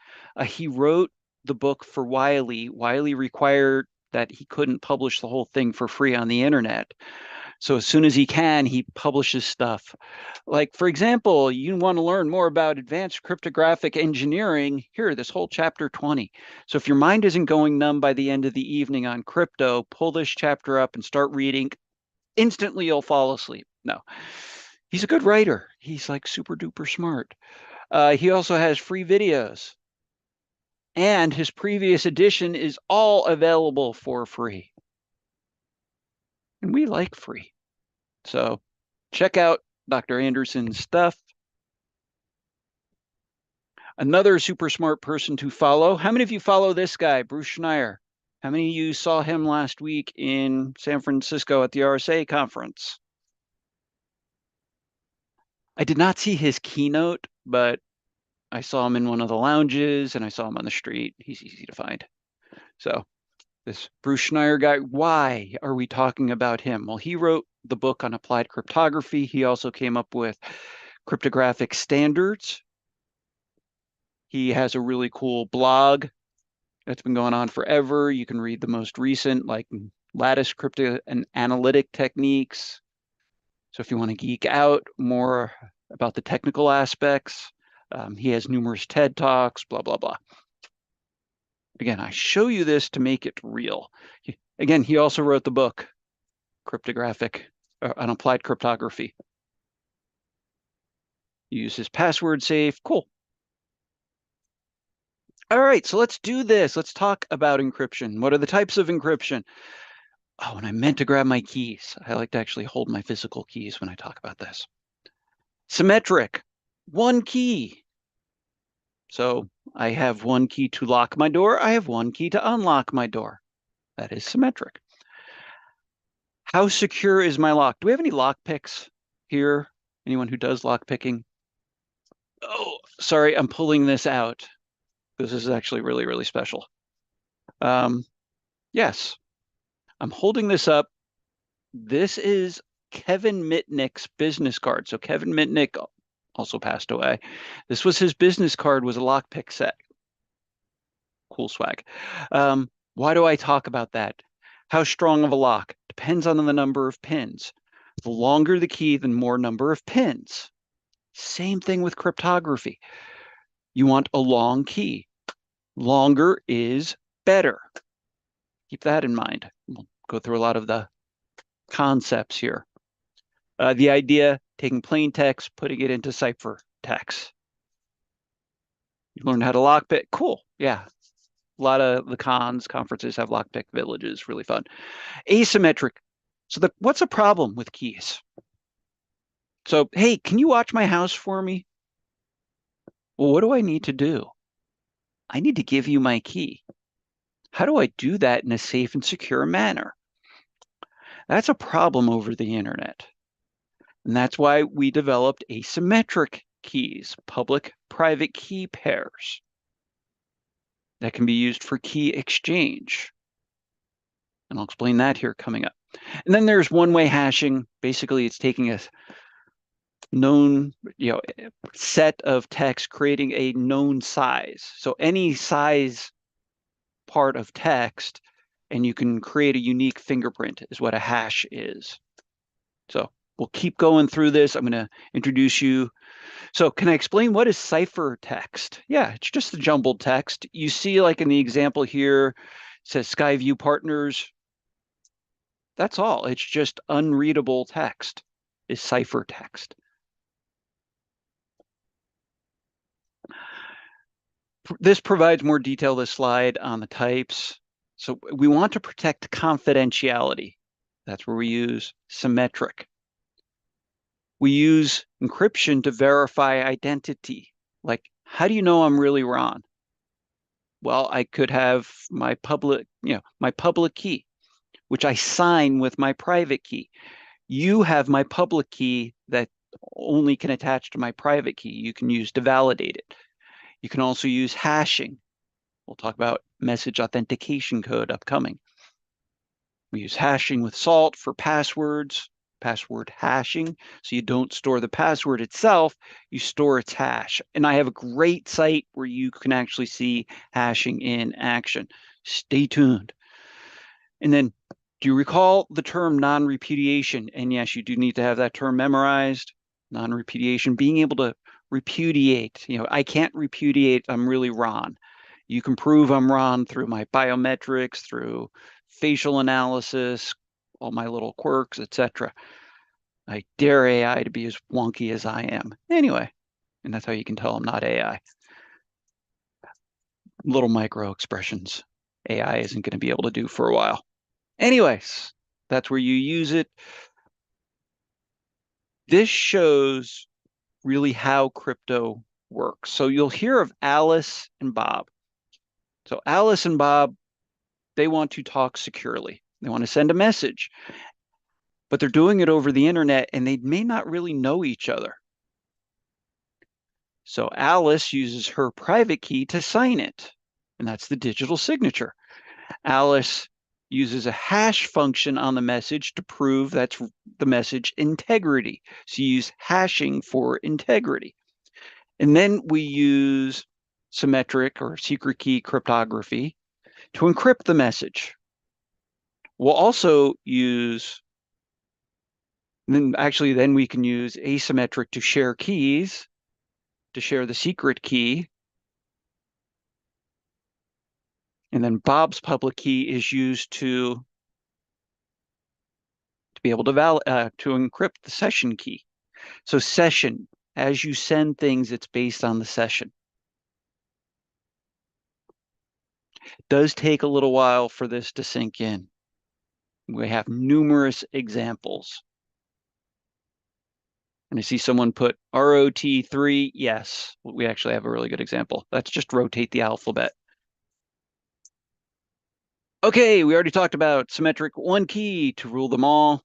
He wrote the book for Wiley. Wiley required that he couldn't publish the whole thing for free on the internet. So as soon as he can, he publishes stuff. Like, for example, you want to learn more about advanced cryptographic engineering, here, this whole chapter 20. So if your mind isn't going numb by the end of the evening on crypto, pull this chapter up and start reading. Instantly, you'll fall asleep. No, he's a good writer. He's like super duper smart. He also has free videos. And his previous edition is all available for free. And we like free. So check out Dr. Anderson's stuff. Another super smart person to follow. How many of you follow this guy, Bruce Schneier? How many of you saw him last week in San Francisco at the RSA conference? I did not see his keynote, but I saw him in one of the lounges and I saw him on the street. He's easy to find. So this Bruce Schneier guy, why are we talking about him? Well, he wrote the book on applied cryptography. He also came up with cryptographic standards. He has a really cool blog that's been going on forever. You can read the most recent, like lattice crypto and analytic techniques. So if you want to geek out more about the technical aspects, he has numerous TED Talks, blah, blah, blah. Again, I show you this to make it real. Again, he also wrote the book, Cryptographic, on Applied Cryptography. Use his password safe, cool. All right, so let's do this. Let's talk about encryption. What are the types of encryption? Oh, and I meant to grab my keys. I like to actually hold my physical keys when I talk about this. Symmetric, one key. So I have one key to lock my door. I have one key to unlock my door. That is symmetric. How secure is my lock? Do we have any lock picks here? Anyone who does lock picking? Oh, sorry, I'm pulling this out. This is actually really, really special. Yes, I'm holding this up. This is Kevin Mitnick's business card. So Kevin Mitnick also passed away. This was his business card, was a lockpick set. Cool swag. Why do I talk about that? How strong of a lock? Depends on the number of pins. The longer the key, the more number of pins. Same thing with cryptography. You want a long key. Longer is better. Keep that in mind. We'll go through a lot of the concepts here. The idea, taking plain text, putting it into ciphertext. You learn how to lockpick. Cool. Yeah. A lot of the conferences have lockpick villages. Really fun. Asymmetric. So what's the problem with keys? So, hey, can you watch my house for me? Well, what do I need to do? I need to give you my key. How do I do that in a safe and secure manner? That's a problem over the internet. And that's why we developed asymmetric keys, public-private key pairs that can be used for key exchange. And I'll explain that here coming up. And then there's one-way hashing. Basically, it's taking a known, set of text, creating a known size. So any size part of text, and you can create a unique fingerprint is what a hash is. So we'll keep going through this. I'm going to introduce you. So can I explain what is ciphertext? Yeah, it's just the jumbled text. You see, like in the example here, it says Skyview Partners. That's all. It's just unreadable text is ciphertext. This provides more detail, this slide on the types. So we want to protect confidentiality. That's where we use symmetric. We use encryption to verify identity. Like, how do you know I'm really Ron? Well, I could have my public key, which I sign with my private key. You have my public key that only can attach to my private key. You can use to validate it. You can also use hashing. We'll talk about message authentication code upcoming. We use hashing with salt for passwords, password hashing. So you don't store the password itself, you store its hash. And I have a great site where you can actually see hashing in action. Stay tuned. And then, do you recall the term non-repudiation? And yes, you do need to have that term memorized. Non-repudiation, being able to repudiate. I can't repudiate, I'm really Ron. You can prove I'm Ron through my biometrics, through facial analysis, all my little quirks, etc. I dare AI to be as wonky as I am. Anyway, and that's how you can tell I'm not AI. Little micro expressions AI isn't going to be able to do for a while. Anyways, that's where you use it. This shows really how crypto works. So you'll hear of Alice and Bob. So Alice and Bob, they want to talk securely. They want to send a message, but they're doing it over the internet and they may not really know each other. So Alice uses her private key to sign it, and that's the digital signature. Alice uses a hash function on the message to prove that's the message integrity. So you use hashing for integrity. And then we use symmetric or secret key cryptography to encrypt the message. We'll also use, then we can use asymmetric to share keys, to share the secret key. And then Bob's public key is used to be able to encrypt the session key. So session, as you send things, it's based on the session. It does take a little while for this to sink in. We have numerous examples. And I see someone put ROT3. Yes, we actually have a really good example. Let's just rotate the alphabet. Okay, we already talked about symmetric one key to rule them all,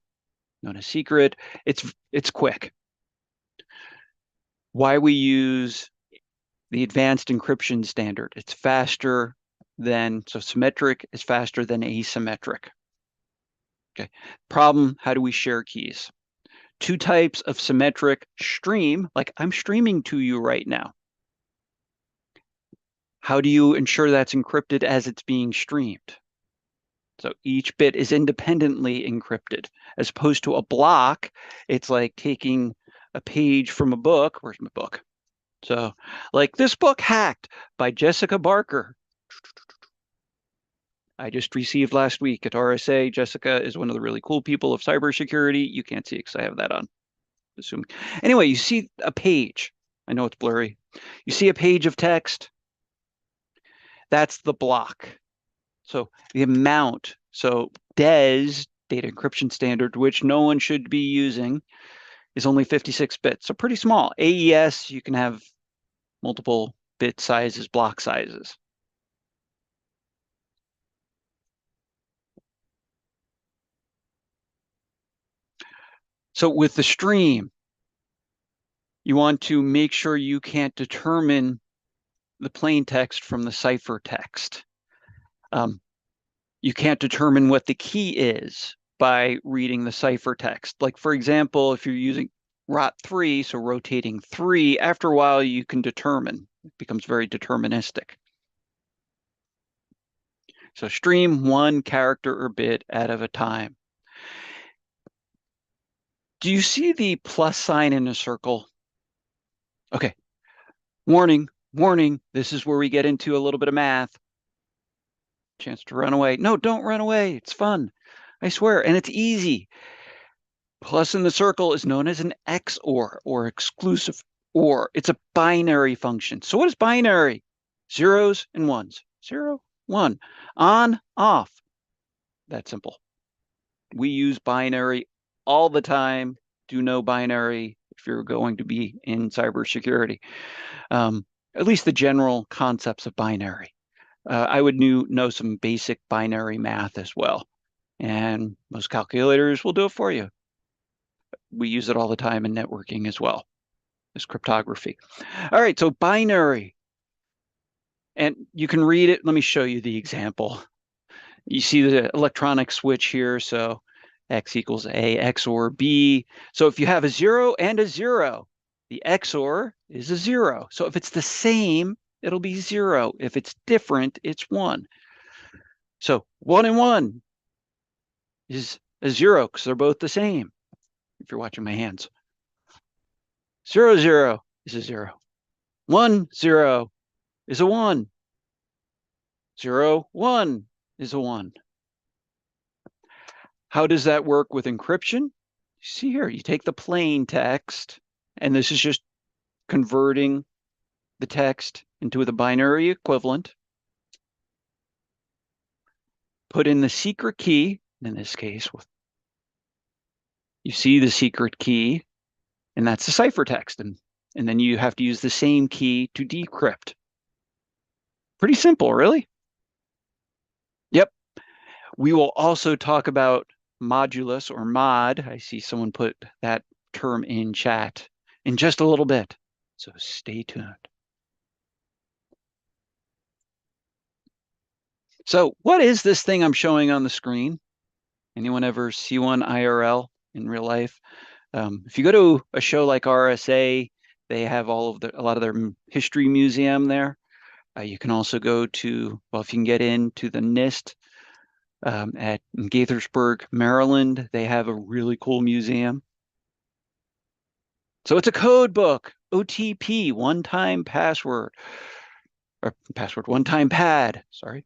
known as secret. It's quick. Why we use the advanced encryption standard. It's faster than, so symmetric is faster than asymmetric. Okay, problem, how do we share keys? Two types of symmetric: stream, like I'm streaming to you right now. How do you ensure that's encrypted as it's being streamed? So each bit is independently encrypted, as opposed to a block. It's like taking a page from a book. Where's my book? So like this book, Hacked by Jessica Barker. I just received last week at RSA. Jessica is one of the really cool people of cybersecurity. You can't see it because I have that on. assuming. Anyway, you see a page. I know it's blurry. You see a page of text. That's the block. So the amount. So DES, data encryption standard, which no one should be using, is only 56 bits. So pretty small. AES, you can have multiple bit sizes, block sizes. So with the stream, you want to make sure you can't determine the plain text from the ciphertext. You can't determine what the key is by reading the ciphertext. Like, for example, if you're using ROT3, so rotating 3, after a while you can determine. It becomes very deterministic. So stream 1 character or bit out of a time. Do you see the plus sign in a circle? Okay. Warning, warning. This is where we get into a little bit of math. Chance to run away. No, don't run away. It's fun. I swear. And it's easy. Plus in the circle is known as an XOR or exclusive OR. It's a binary function. So what is binary? Zeros and ones. 0, 1. On, off. That simple. We use binary all the time. Do know binary if you're going to be in cybersecurity. At least the general concepts of binary. I would know some basic binary math as well. And most calculators will do it for you. We use it all the time in networking as well as cryptography. All right, so binary. And you can read it. Let me show you the example. You see the electronic switch here. So X equals A, XOR B. So if you have a 0 and a 0, the XOR is a 0. So if it's the same, it'll be 0. If it's different, it's 1. So 1 and 1 is a 0 because they're both the same. If you're watching my hands. 0, 0 is a 0. 1, 0 is a 1. 0, 1 is a 1. How does that work with encryption? You see here, you take the plain text, and this is just converting the text into the binary equivalent. Put in the secret key, in this case, you see the secret key, and that's the ciphertext. And then you have to use the same key to decrypt. Pretty simple, really. Yep. We will also talk about modulus or mod. I see someone put that term in chat in just a little bit. So stay tuned. So what is this thing I'm showing on the screen? Anyone ever see one IRL in real life? If you go to a show like RSA, they have a lot of their history museum there. You can also go to, well, if you can get into the NIST at Gaithersburg, Maryland, they have a really cool museum. So it's a code book, OTP, one-time password, or password, one-time pad, sorry.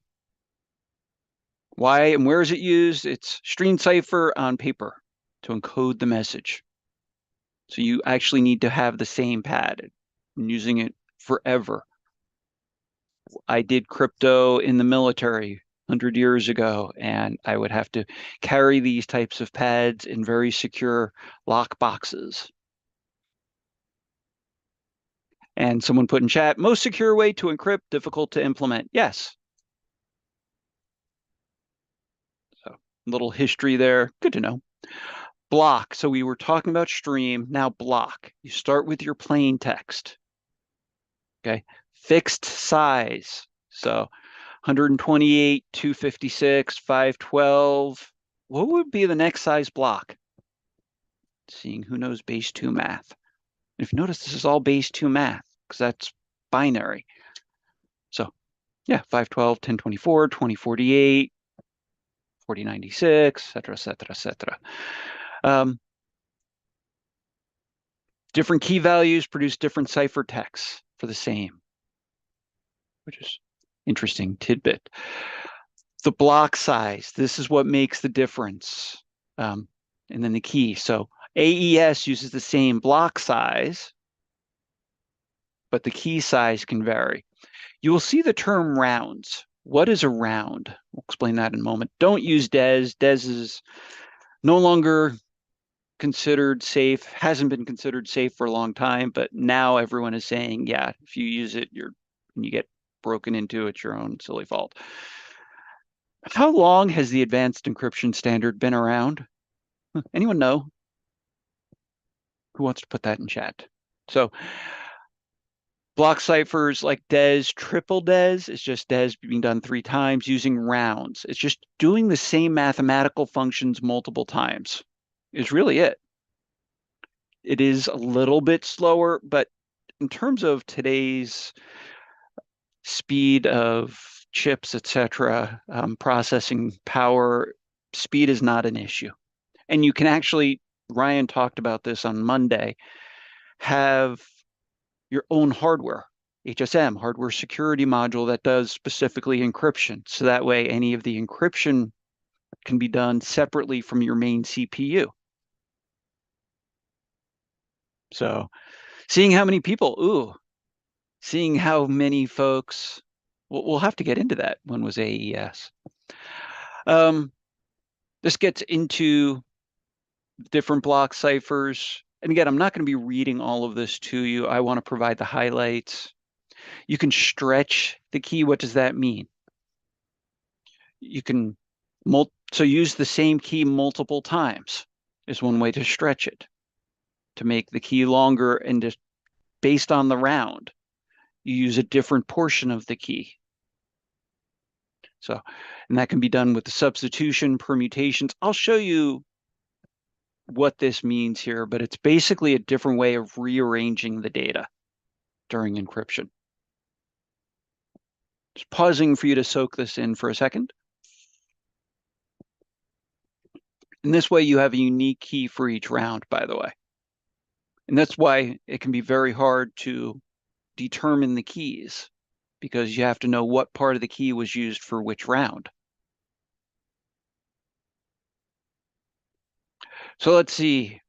Why and where is it used? It's stream cipher on paper to encode the message. So you actually need to have the same pad. I'm using it forever. I did crypto in the military 100 years ago, and I would have to carry these types of pads in very secure lock boxes. And someone put in chat, most secure way to encrypt, difficult to implement. Yes. So little history there, good to know. Block, so we were talking about stream, now block. You start with your plain text, okay? Fixed size, so 128, 256, 512. What would be the next size block? Seeing who knows base 2 math. If you notice, this is all base 2 math because that's binary. So yeah, 512, 1024, 2048, 4096, et cetera, et cetera, et cetera. Different key values produce different ciphertexts for the same, which is interesting tidbit. The block size, this is what makes the difference. And then the key. So AES uses the same block size, but the key size can vary. You will see the term rounds. What is a round? We'll explain that in a moment. Don't use DES. DES is no longer considered safe, hasn't been considered safe for a long time, but now everyone is saying, yeah, if you use it, you get broken into, it's your own silly fault. How long has the advanced encryption standard been around? Anyone know? Who wants to put that in chat? So block ciphers like DES, triple DES is just DES being done 3 times using rounds. It's just doing the same mathematical functions multiple times is really it. It is a little bit slower, but in terms of today's speed of chips, etc., processing power, speed is not an issue. And you can actually, Ryan talked about this on Monday, have your own hardware, HSM, hardware security module that does specifically encryption. So that way any of the encryption can be done separately from your main CPU. So seeing how many people, seeing how many folks, we'll have to get into that. When was AES? This gets into different block ciphers. And again, I'm not going to be reading all of this to you. I want to provide the highlights. You can stretch the key. What does that mean? You can, so use the same key multiple times is one way to stretch it, to make the key longer, and just based on the round, you use a different portion of the key. So, and that can be done with the substitution, permutations. I'll show you what this means here, but it's basically a different way of rearranging the data during encryption. Just pausing for you to soak this in for a second. And this way you have a unique key for each round, by the way. And that's why it can be very hard to determine the keys, because you have to know what part of the key was used for which round. So let's see.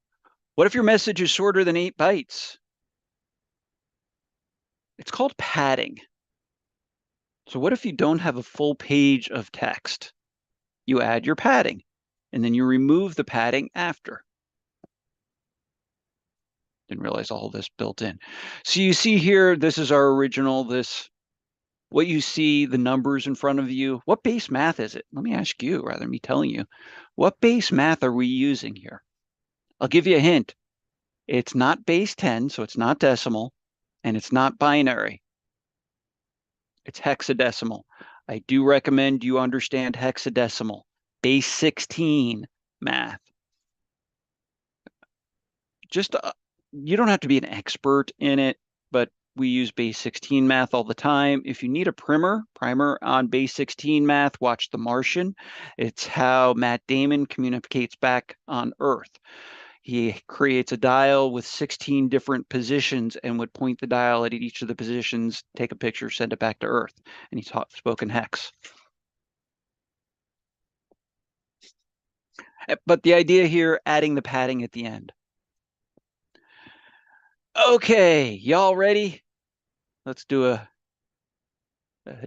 What if your message is shorter than 8 bytes? It's called padding. So what if you don't have a full page of text? You add your padding, and then you remove the padding after. Didn't realize all of this built in. So you see here, this is our original, what you see, the numbers in front of you. What base math is it? Let me ask you, rather than me telling you. What base math are we using here? I'll give you a hint. It's not base 10, so it's not decimal, and it's not binary. It's hexadecimal. I do recommend you understand hexadecimal, base 16 math. Just, you don't have to be an expert in it, but we use base 16 math all the time. If you need a primer on base 16 math, watch The Martian. It's how Matt Damon communicates back on Earth. He creates a dial with 16 different positions and would point the dial at each of the positions, take a picture, send it back to Earth. And he spoke in hex. But the idea here, adding the padding at the end. Okay, y'all ready? Let's do a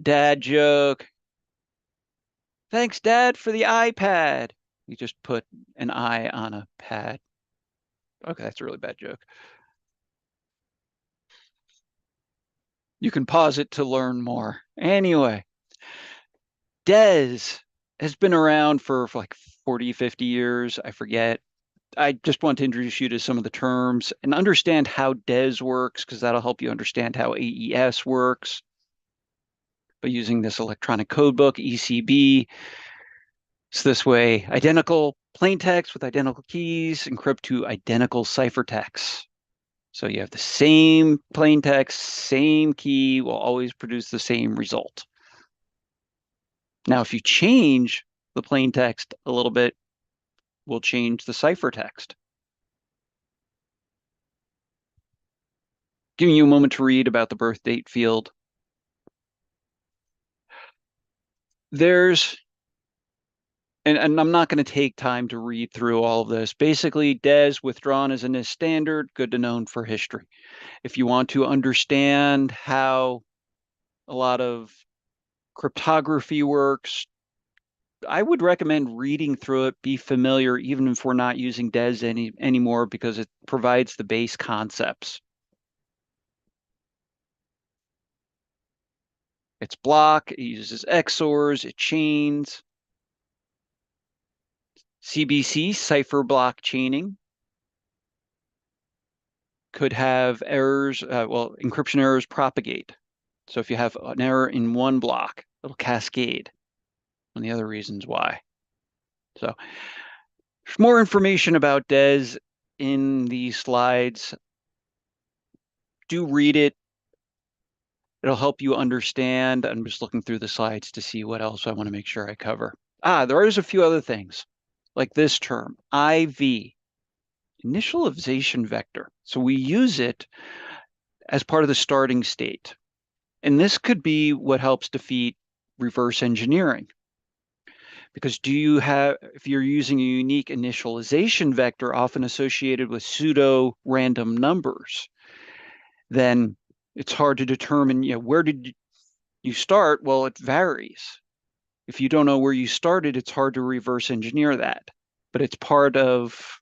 dad joke. Thanks, Dad, for the iPad. You just put an I on a pad. Okay, that's a really bad joke. You can pause it to learn more. Anyway, DES has been around for like 40, 50 years. I forget. I just want to introduce you to some of the terms and understand how DES works, because that'll help you understand how AES works. By using this electronic codebook, ECB, it's this way: identical plain text with identical keys encrypt to identical ciphertexts. So you have the same plain text, same key will always produce the same result. Now, if you change the plain text a little bit, we'll change the ciphertext. Giving you a moment to read about the birth date field. and I'm not going to take time to read through all of this. Basically, DES withdrawn as a NIST standard, good to know for history. If you want to understand how a lot of cryptography works, I would recommend reading through it, be familiar, even if we're not using DES anymore, because it provides the base concepts. It's block, it uses XORs, it chains. CBC, cipher block chaining, could have errors, well, encryption errors propagate. So if you have an error in one block, it'll cascade on the other reasons why. So there's more information about DES in these slides. Do read it. It'll help you understand. I'm just looking through the slides to see what else I want to make sure I cover. There is a few other things, like this term, IV, initialization vector. So we use it as part of the starting state. And this could be what helps defeat reverse engineering. Because if you're using a unique initialization vector often associated with pseudo random numbers, then it's hard to determine, where did you start? Well, it varies. If you don't know where you started, it's hard to reverse engineer that, but it's part of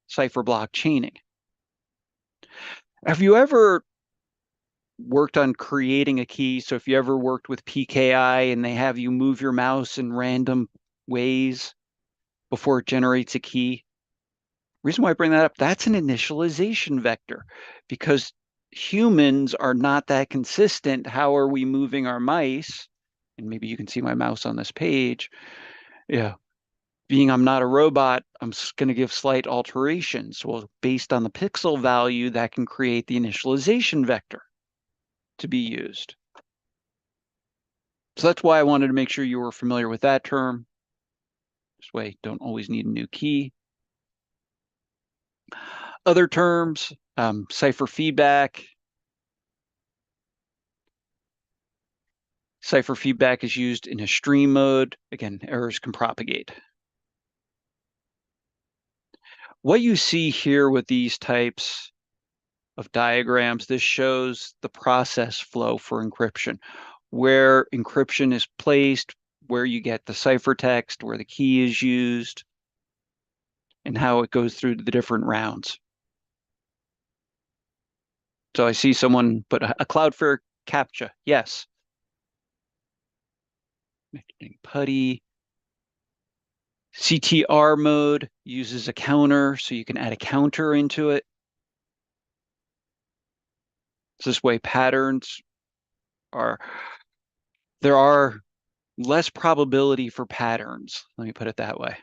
cipher block chaining. Have you ever worked on creating a key? So if you ever worked with PKI and they have you move your mouse in random ways before it generates a key, reason why I bring that up, that's an initialization vector, because humans are not that consistent. How are we moving our mice? And maybe you can see my mouse on this page. Yeah. Being I'm not a robot, I'm going to give slight alterations. Well, based on the pixel value, that can create the initialization vector to be used. So that's why I wanted to make sure you were familiar with that term. This way, don't always need a new key. Other terms, cipher feedback. Cipher feedback is used in a stream mode. Again, errors can propagate. What you see here with these types of diagrams, this shows the process flow for encryption, where encryption is placed, where you get the ciphertext, where the key is used, and how it goes through the different rounds. So I see someone put a Cloudflare CAPTCHA. Yes. Putty. CTR mode uses a counter, so you can add a counter into it. So this way patterns there are less probability for patterns. Let me put it that way.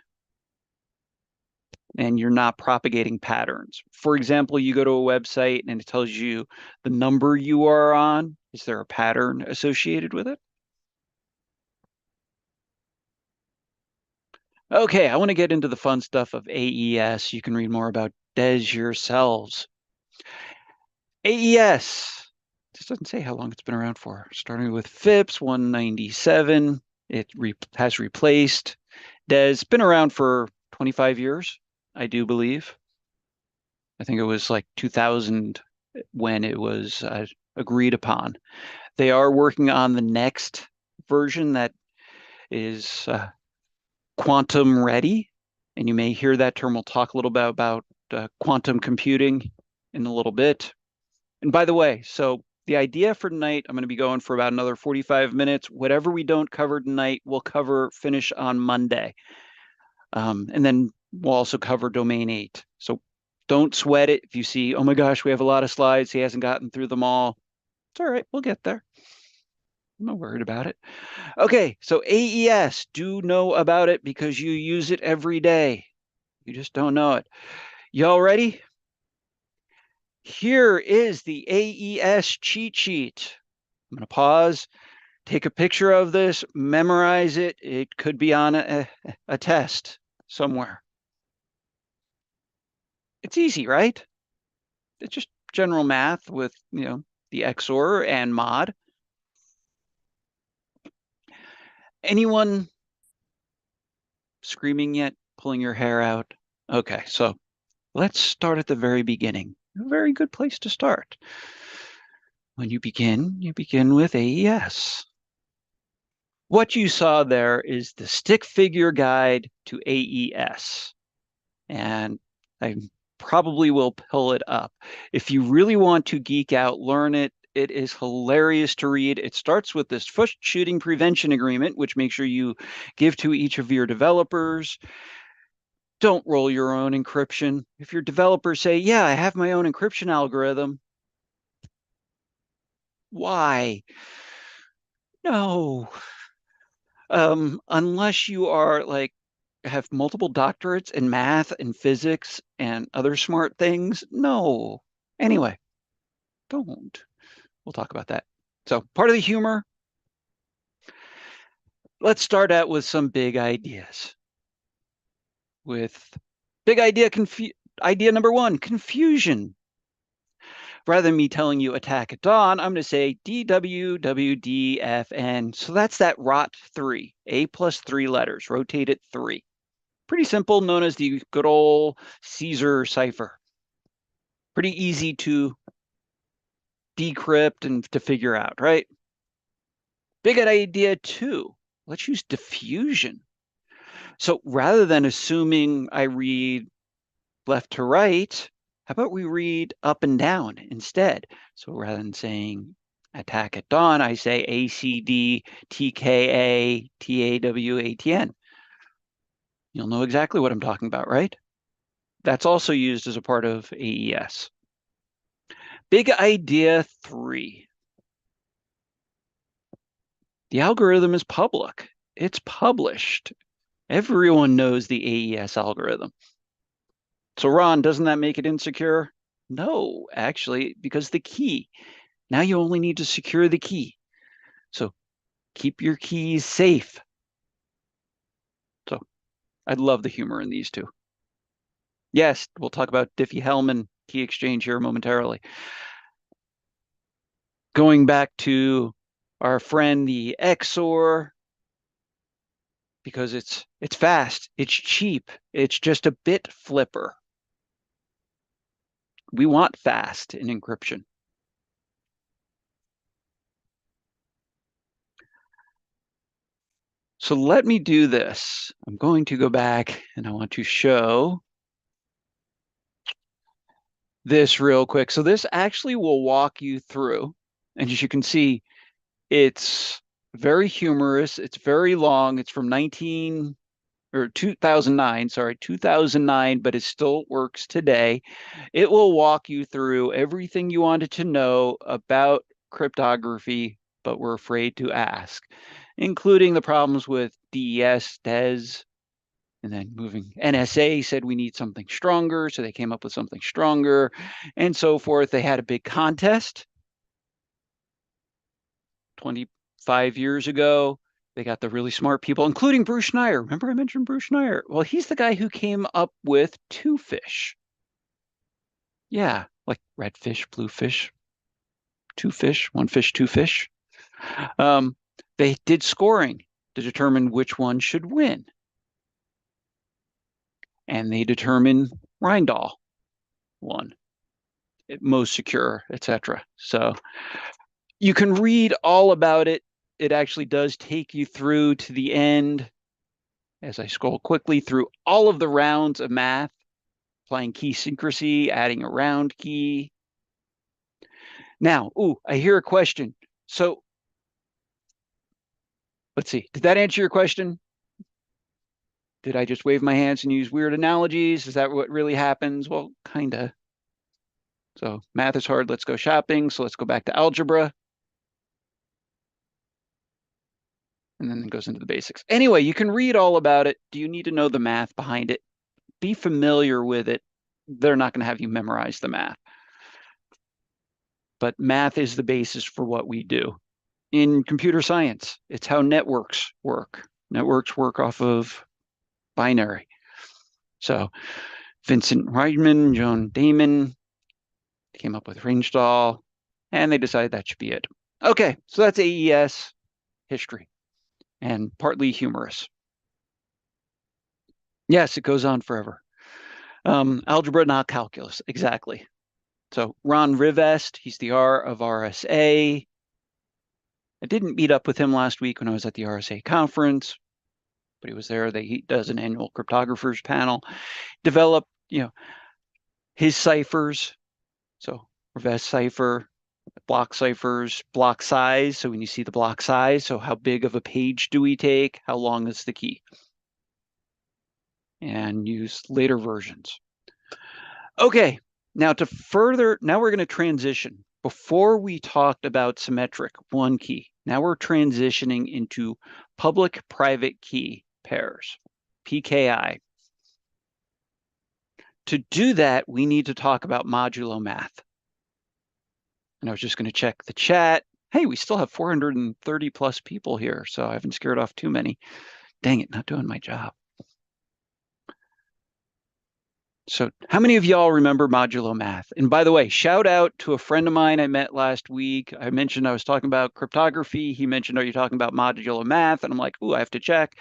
And you're not propagating patterns. For example, you go to a website and it tells you the number you are on. Is there a pattern associated with it? Okay, I want to get into the fun stuff of AES. You can read more about DES yourselves. AES, this doesn't say how long it's been around for. Starting with FIPS 197, it has replaced DES. Been around for 25 years, I do believe. I think it was like 2000 when it was agreed upon. They are working on the next version that is quantum ready. And you may hear that term. We'll talk a little bit about quantum computing in a little bit. And by the way, so the idea for tonight, I'm going to be going for about another 45 minutes. Whatever we don't cover tonight, we'll finish on Monday. And then we'll also cover domain 8. So don't sweat it if you see, oh my gosh, we have a lot of slides. He hasn't gotten through them all. It's all right. We'll get there. I'm not worried about it. Okay, so AES, do know about it because you use it every day. You just don't know it. Y'all ready? Here is the AES cheat sheet. I'm going to pause, take a picture of this, memorize it. It could be on a test somewhere. It's easy, right? It's just general math with, the XOR and mod. Anyone Screaming yet? Pulling your hair out? Okay, so let's start at the very beginning. A very good place to start. When you begin with AES. What you saw there is the stick figure guide to AES. And I probably will pull it up. If you really want to geek out, learn it. It is hilarious to read. It starts with this first shooting prevention agreement, which make sure you give to each of your developers. Don't roll your own encryption. If your developers say, yeah, I have my own encryption algorithm, why? No. Unless you are like have multiple doctorates in math and physics and other smart things, no. Anyway, don't. We'll talk about that. So part of the humor, let's start out with some big ideas. With big idea, idea number one, confusion. Rather than me telling you attack at dawn, I'm going to say DWWDFN. So that's that ROT 3, A plus 3 letters, rotate it 3. Pretty simple, known as the good old Caesar cipher. Pretty easy to decrypt and to figure out, right? Big idea two, let's use diffusion. So rather than assuming I read left to right, how about we read up and down instead? So rather than saying attack at dawn, I say ACD, TKA, TAWATN. You'll know exactly what I'm talking about, right? That's also used as a part of AES. Big idea three. The algorithm is public. It's published. Everyone knows the AES algorithm. So Ron, doesn't that make it insecure? No, actually, because the key. Now you only need to secure the key. So keep your keys safe. So I love the humor in these two. Yes, we'll talk about Diffie-Hellman key exchange here momentarily. Going back to our friend, the XOR, because it's fast, it's cheap, it's just a bit flipper. We want fast in encryption. So let me do this. I'm going to go back and I want to show this real quick. So this actually will walk you through, and as you can see, it's very humorous. It's very long. It's from 2009, but it still works today. It will walk you through everything you wanted to know about cryptography, but were afraid to ask, including the problems with DES, DES, and then moving. NSA said we need something stronger, so they came up with something stronger, and so forth. They had a big contest 25 years ago. They got the really smart people, including Bruce Schneier. Remember I mentioned Bruce Schneier? Well, he's the guy who came up with two fish. Yeah, like red fish, blue fish, two fish, one fish, two fish. They did scoring to determine which one should win. And they determined Reindahl won, most secure, etc. So you can read all about it. It actually does take you through to the end as I scroll quickly through all of the rounds of math, applying key secrecy, adding a round key. Now, I hear a question. So let's see. Did that answer your question? Did I just wave my hands and use weird analogies? Is that what really happens? Well, kind of. So math is hard. Let's go shopping. So let's go back to algebra. And then it goes into the basics. Anyway, you can read all about it. Do you need to know the math behind it? Be familiar with it. They're not going to have you memorize the math. But math is the basis for what we do. In computer science, it's how networks work. Networks work off of binary. So Vincent Reitman, Joan Damon came up with Ringdahl, and they decided that should be it. Okay, so that's AES history and partly humorous. Yes, it goes on forever. Algebra, not calculus, exactly. So Ron Rivest, he's the R of RSA. I didn't meet up with him last week when I was at the RSA conference, but he was there. He does an annual cryptographers panel. Developed, his ciphers. So Rivest cipher, block ciphers, block size. So when you see the block size, so how big of a page do we take? How long is the key? And use later versions. Okay, now we're going to transition. Before we talked about symmetric one key, now we're transitioning into public-private key pairs, PKI. To do that, we need to talk about modulo math. And I was just going to check the chat. Hey, we still have 430 plus people here, so I haven't scared off too many. Dang it, not doing my job. So how many of y'all remember modulo math? And by the way, shout out to a friend of mine I met last week. I mentioned I was talking about cryptography. He mentioned, are you talking about modulo math? And I'm like, ooh, I have to check.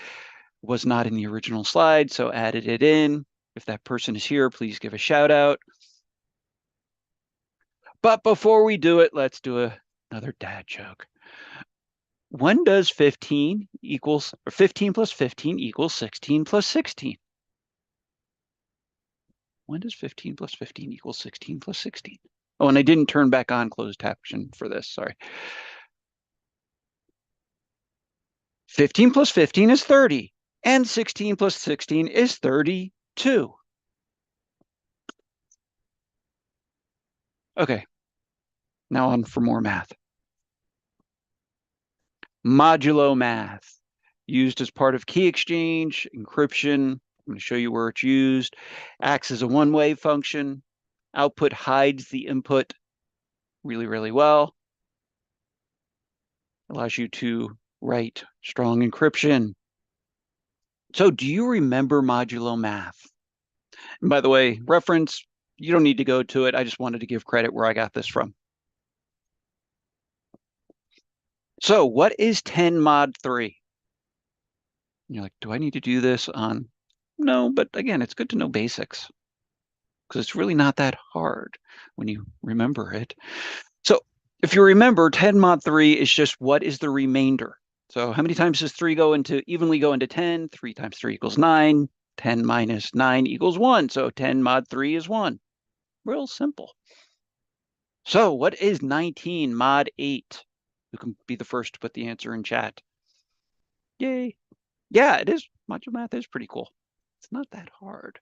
Was not in the original slide, so added it in. If that person is here, please give a shout out. But before we do it, let's do another dad joke. When does 15 plus 15 equals 16 plus 16? When does 15 plus 15 equal 16 plus 16? Oh, and I didn't turn back on closed caption for this, sorry. 15 plus 15 is 30, and 16 plus 16 is 32. Okay, now on for more math. Modulo math, used as part of key exchange, encryption. I'm going to show you where it's used. Acts as a one-way function. Output hides the input really, really well. Allows you to write strong encryption. So do you remember modulo math? And by the way, reference, you don't need to go to it. I just wanted to give credit where I got this from. So what is 10 mod 3? And you're like, do I need to do this on? No, but again, it's good to know basics because it's really not that hard when you remember it. So if you remember, 10 mod 3 is just what is the remainder? So how many times does 3 evenly go into 10? 3 times 3 equals 9. 10 minus 9 equals 1. So 10 mod 3 is 1. Real simple. So what is 19 mod 8? Who can be the first to put the answer in chat? Yay. Yeah, it is. Modular math is pretty cool. It's not that hard.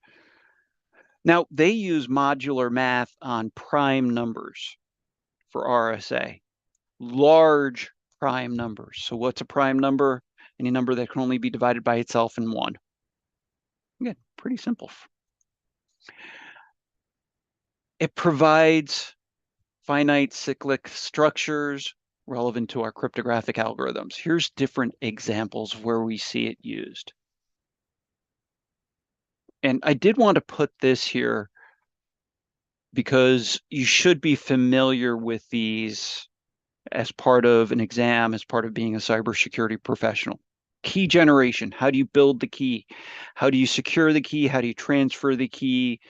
Now, they use modular math on prime numbers for RSA. Large prime numbers. So what's a prime number? Any number that can only be divided by itself in 1. Again, pretty simple. It provides finite cyclic structures relevant to our cryptographic algorithms. Here's different examples where we see it used. And I did want to put this here because you should be familiar with these as part of an exam, as part of being a cybersecurity professional. Key generation, how do you build the key? How do you secure the key? How do you transfer the key?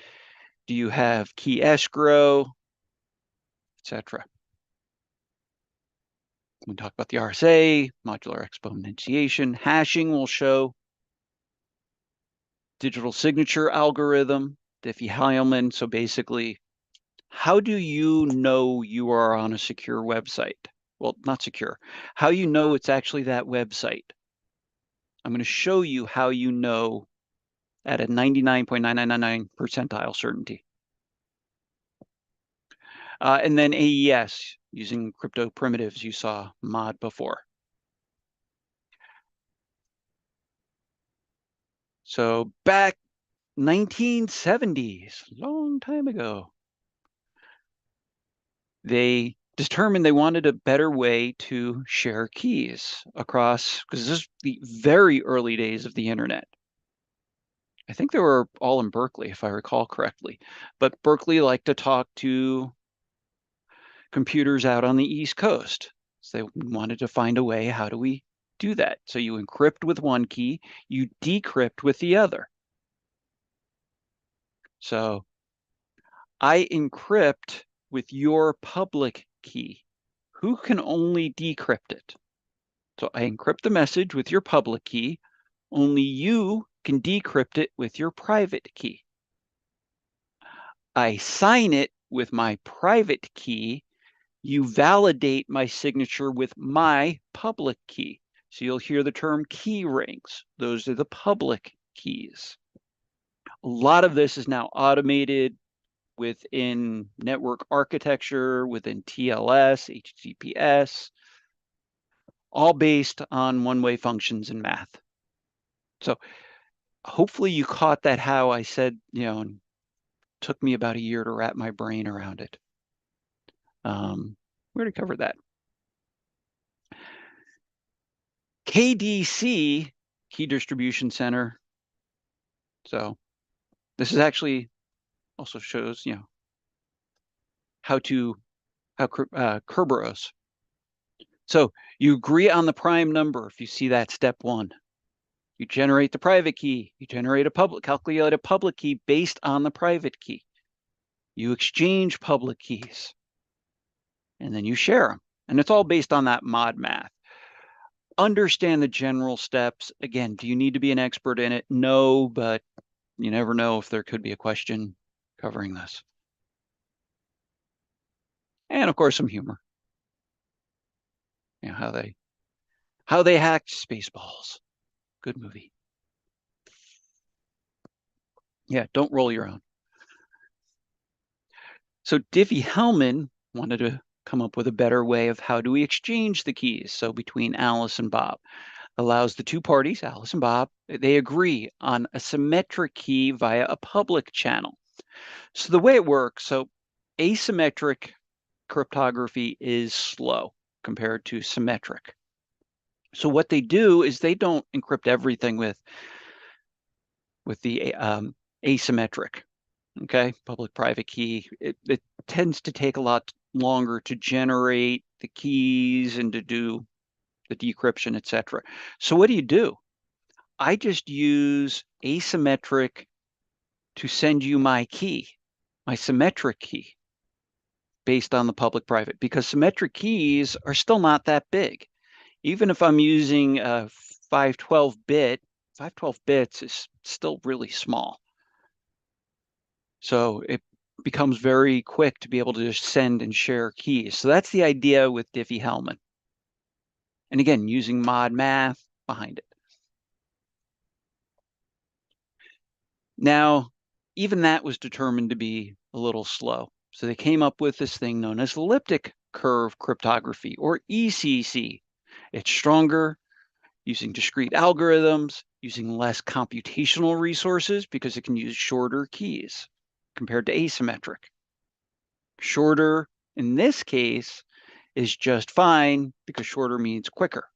Do you have key escrow, etc.? We talk about the RSA, modular exponentiation, hashing will show digital signature algorithm, Diffie-Hellman. So basically, how do you know you are on a secure website? Well, not secure. How you know it's actually that website. I'm going to show you how you know at a 99.9999 percentile certainty. And then AES, using crypto primitives you saw mod before. So back 1970s, long time ago, they determined they wanted a better way to share keys across, because this is the very early days of the internet. I think they were all in Berkeley, if I recall correctly. But Berkeley liked to talk to computers out on the East Coast. So they wanted to find a way, how do we do that? So you encrypt with one key, you decrypt with the other. So I encrypt with your public key. Who can only decrypt it? So I encrypt the message with your public key. Only you can decrypt it with your private key. I sign it with my private key. You validate my signature with my public key. So you'll hear the term key rings. Those are the public keys. A lot of this is now automated within network architecture, within TLS, HTTPS, all based on one-way functions in math. So hopefully you caught that, how I said, and took me about a year to wrap my brain around it. We already covered that. KDC, Key Distribution Center. So this is actually also shows, how Kerberos. So you agree on the prime number. If you see that, step one. You generate the private key. You generate calculate a public key based on the private key. You exchange public keys, and then you share them. And it's all based on that mod math. Understand the general steps. Again, do you need to be an expert in it? No, but you never know if there could be a question covering this. And of course, some humor. How they hacked Spaceballs. Good movie. Yeah, don't roll your own. So Diffie-Hellman wanted to come up with a better way of how do we exchange the keys. So between Alice and Bob, allows the two parties, Alice and Bob, they agree on a symmetric key via a public channel. So the way it works, so asymmetric cryptography is slow compared to symmetric. So what they do is they don't encrypt everything with the asymmetric, okay, public-private key. It tends to take a lot longer to generate the keys and to do the decryption, etc. So what do? I just use asymmetric to send you my key, my symmetric key, based on the public-private, because symmetric keys are still not that big. Even if I'm using a 512-bit, 512 bits is still really small. So it becomes very quick to be able to just send and share keys. So that's the idea with Diffie-Hellman. And again, using mod math behind it. Now, even that was determined to be a little slow. So they came up with this thing known as elliptic curve cryptography, or ECC. It's stronger, using discrete algorithms, using less computational resources because it can use shorter keys compared to asymmetric. Shorter, in this case, is just fine because shorter means quicker.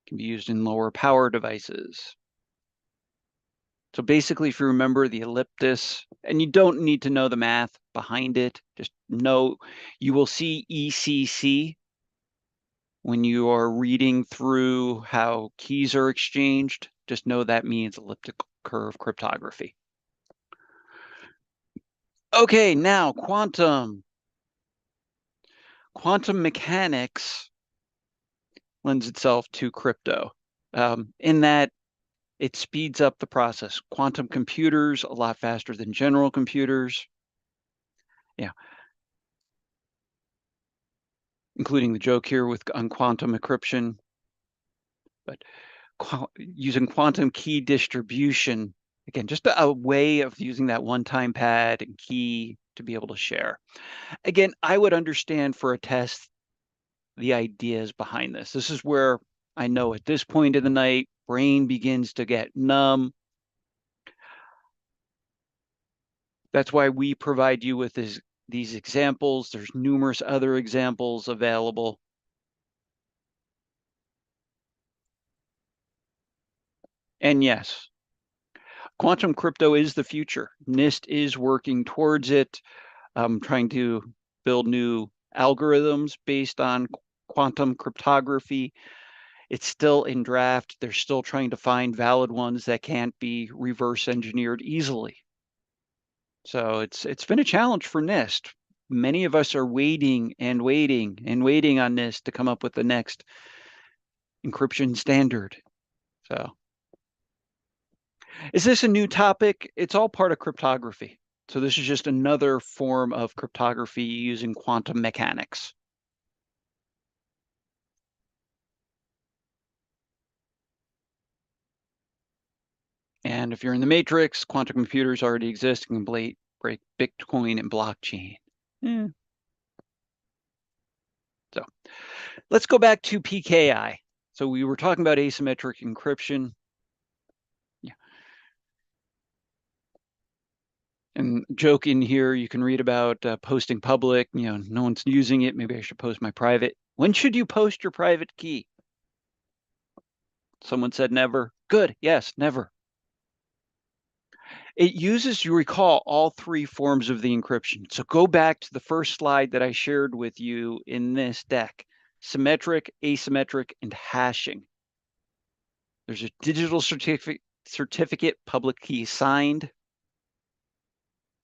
It can be used in lower power devices. So basically, if you remember the elliptis, and you don't need to know the math behind it, just know you will see ECC when you are reading through how keys are exchanged. Just know that means elliptic curve cryptography. Okay, now quantum. Quantum mechanics lends itself to crypto in that it speeds up the process. Quantum computers a lot faster than general computers. Yeah. Including the joke here on quantum encryption. But using quantum key distribution, again, just a way of using that one-time pad and key to be able to share. Again, I would understand for a test the ideas behind this. This is where I know at this point in the night, brain begins to get numb. That's why we provide you with these examples. There's numerous other examples available. And yes, quantum crypto is the future. NIST is working towards it, trying to build new algorithms based on quantum cryptography. It's still in draft. They're still trying to find valid ones that can't be reverse engineered easily. So it's been a challenge for NIST. Many of us are waiting and waiting and waiting on NIST to come up with the next encryption standard. So is this a new topic? It's all part of cryptography. So this is just another form of cryptography using quantum mechanics. And if you're in the matrix, quantum computers already exist and can break Bitcoin and blockchain. So let's go back to PKI. So we were talking about asymmetric encryption. Yeah. And joke in here, you can read about posting public, no one's using it. Maybe I should post my private. When should you post your private key? Someone said never. Good. Yes, never. It uses, you recall, all three forms of the encryption. So go back to the first slide that I shared with you in this deck. Symmetric, asymmetric, and hashing. There's a digital certificate, public key signed.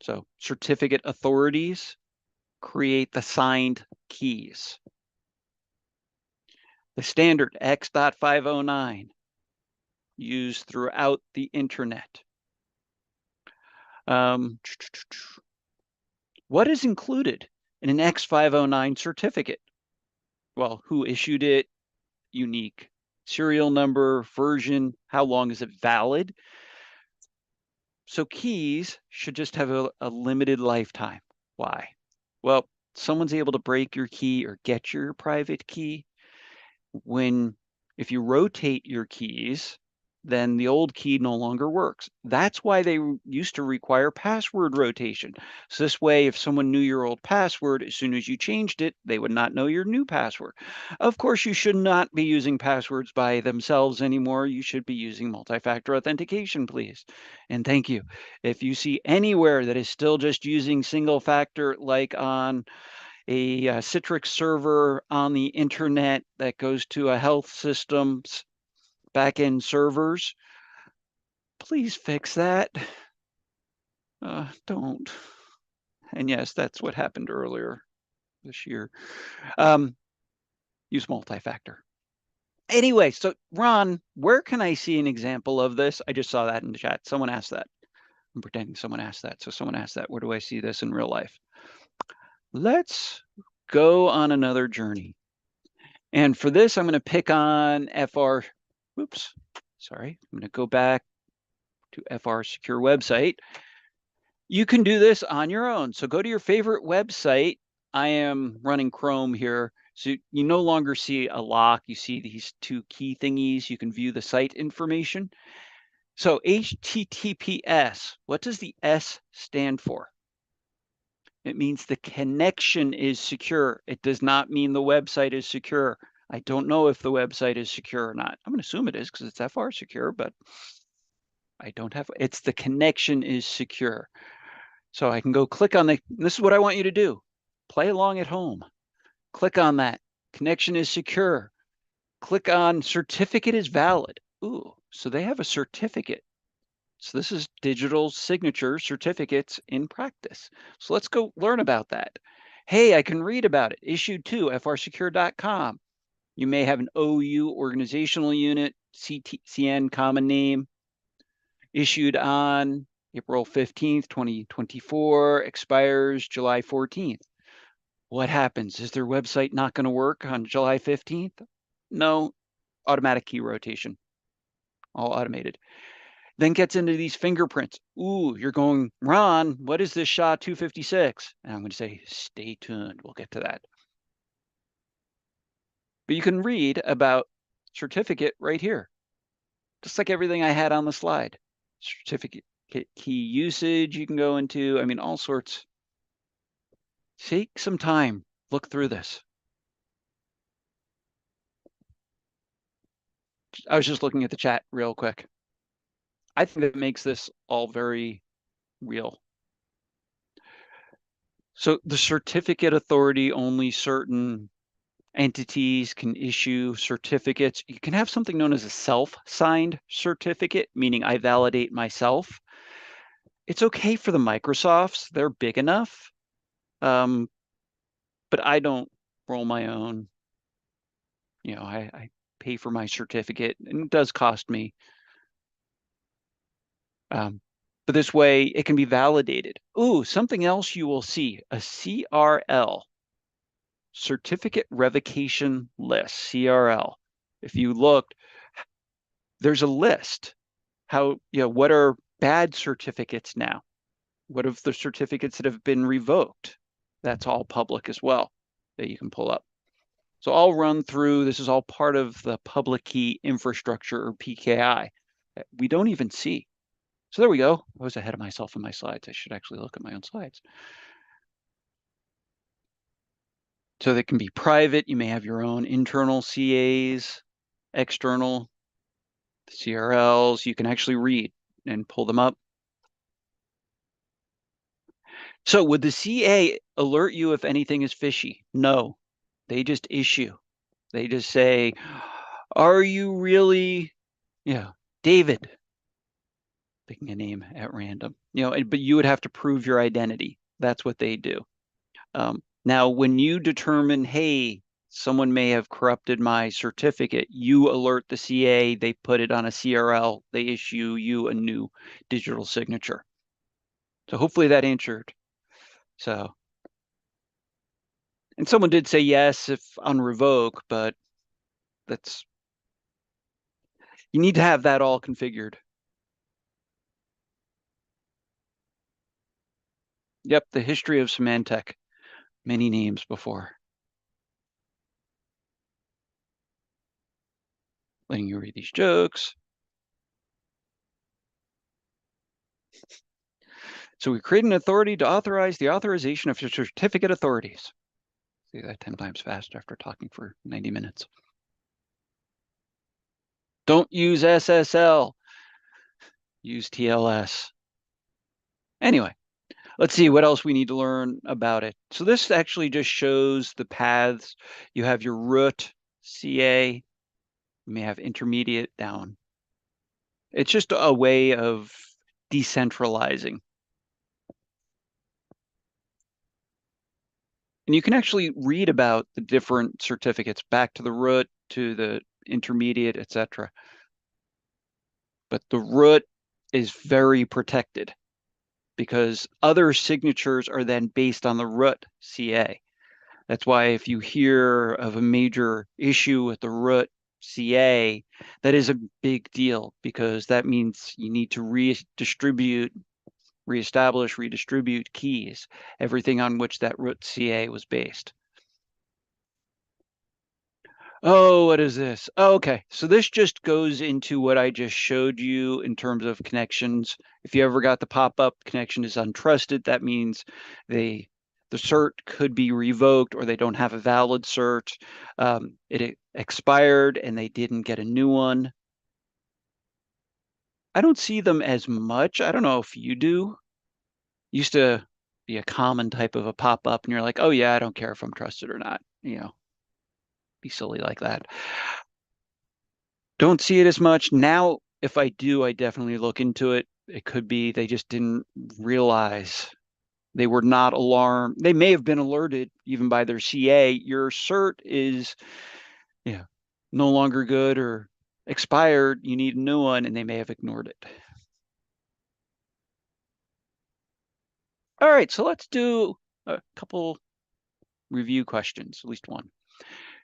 So certificate authorities create the signed keys. The standard X.509 used throughout the internet. What is included in an X509 certificate? Well, who issued it, unique serial number, version, how long is it valid? So keys should just have a limited lifetime. Why? Well, someone's able to break your key or get your private key if you rotate your keys, then the old key no longer works. That's why they used to require password rotation. So this way, if someone knew your old password, as soon as you changed it, they would not know your new password. Of course, you should not be using passwords by themselves anymore. You should be using multi-factor authentication, please. And thank you. If you see anywhere that is still just using single factor, like on a Citrix server on the internet that goes to a health system's backend servers, please fix that. Don't. And yes, that's what happened earlier this year. Use multi-factor. Anyway, so Ron, where can I see an example of this? I just saw that in the chat. Someone asked that. I'm pretending someone asked that. So someone asked that. Where do I see this in real life? Let's go on another journey. And for this, I'm going to pick on oops, sorry. I'm going to go back to FRSecure website. You can do this on your own. So go to your favorite website. I am running Chrome here. So you no longer see a lock. You see these two key thingies. You can view the site information. So HTTPS, what does the S stand for? It means the connection is secure. It does not mean the website is secure. I don't know if the website is secure or not. I'm going to assume it is because it's FRSecure, but I don't have, it's the connection is secure. So I can go click on this is what I want you to do. Play along at home. Click on that. Connection is secure. Click on certificate is valid. Ooh, so they have a certificate. So this is digital signature certificates in practice. So let's go learn about that. Hey, I can read about it. Issued to FRSecure.com. You may have an OU organizational unit, CN common name, issued on April 15th, 2024, expires July 14th. What happens? Is their website not going to work on July 15th? No, automatic key rotation, all automated. Then gets into these fingerprints. Ooh, you're going, Ron, what is this SHA-256? And I'm going to say, stay tuned. We'll get to that. But you can read about certificate right here, just like everything I had on the slide. Certificate key usage you can go into. I mean, all sorts. Take some time. Look through this. I was just looking at the chat real quick. I think that makes this all very real. So the certificate authority, only certain entities can issue certificates. You can have something known as a self-signed certificate, meaning I validate myself. It's okay for the Microsofts. They're big enough. But I don't roll my own. I pay for my certificate, and it does cost me. But this way it can be validated. Ooh, something else you will see, a CRL, Certificate Revocation List, CRL. If you looked, there's a list. What are bad certificates now? What of the certificates that have been revoked? That's all public as well that you can pull up. So I'll run through, this is all part of the public key infrastructure, or PKI. We don't even see. So there we go. I was ahead of myself in my slides. I should actually look at my own slides. So they can be private. You may have your own internal CAs, external CRLs. You can actually read and pull them up. So would the CA alert you if anything is fishy? No, they just issue. They just say, are you really, David, picking a name at random, but you would have to prove your identity. That's what they do. Now, when you determine, hey, someone may have corrupted my certificate, you alert the CA, they put it on a CRL, they issue you a new digital signature. So hopefully that answered. So, and someone did say yes if on revoke, but you need to have that all configured. Yep, the history of Symantec, many names before. Letting you read these jokes. So we create an authority to authorize the authorization of certificate authorities. Say that 10 times fast after talking for 90 minutes. Don't use SSL. Use TLS. Anyway, let's see what else we need to learn about it. So this actually just shows the paths. You have your root CA. You may have intermediate down. It's just a way of decentralizing. And you can actually read about the different certificates back to the root, to the intermediate, etc. But the root is very protected because other signatures are then based on the root CA. That's why if you hear of a major issue with the root CA, that is a big deal because that means you need to reestablish, redistribute keys, everything on which that root CA was based. Oh, what is this? Oh, okay, so this just goes into what I just showed you in terms of connections. If you ever got the pop-up connection is untrusted, that means the cert could be revoked or they don't have a valid cert. It expired and they didn't get a new one. I don't see them as much. I don't know if you do. Used to be a common type of a pop-up and you're like, oh yeah, I don't care if I'm trusted or not. Be silly like that. Don't see it as much. Now, if I do, I definitely look into it. It could be they just didn't realize. They were not alarmed. They may have been alerted even by their CA. Your cert is no longer good or expired. You need a new one, and they may have ignored it. All right, so let's do a couple review questions, at least one.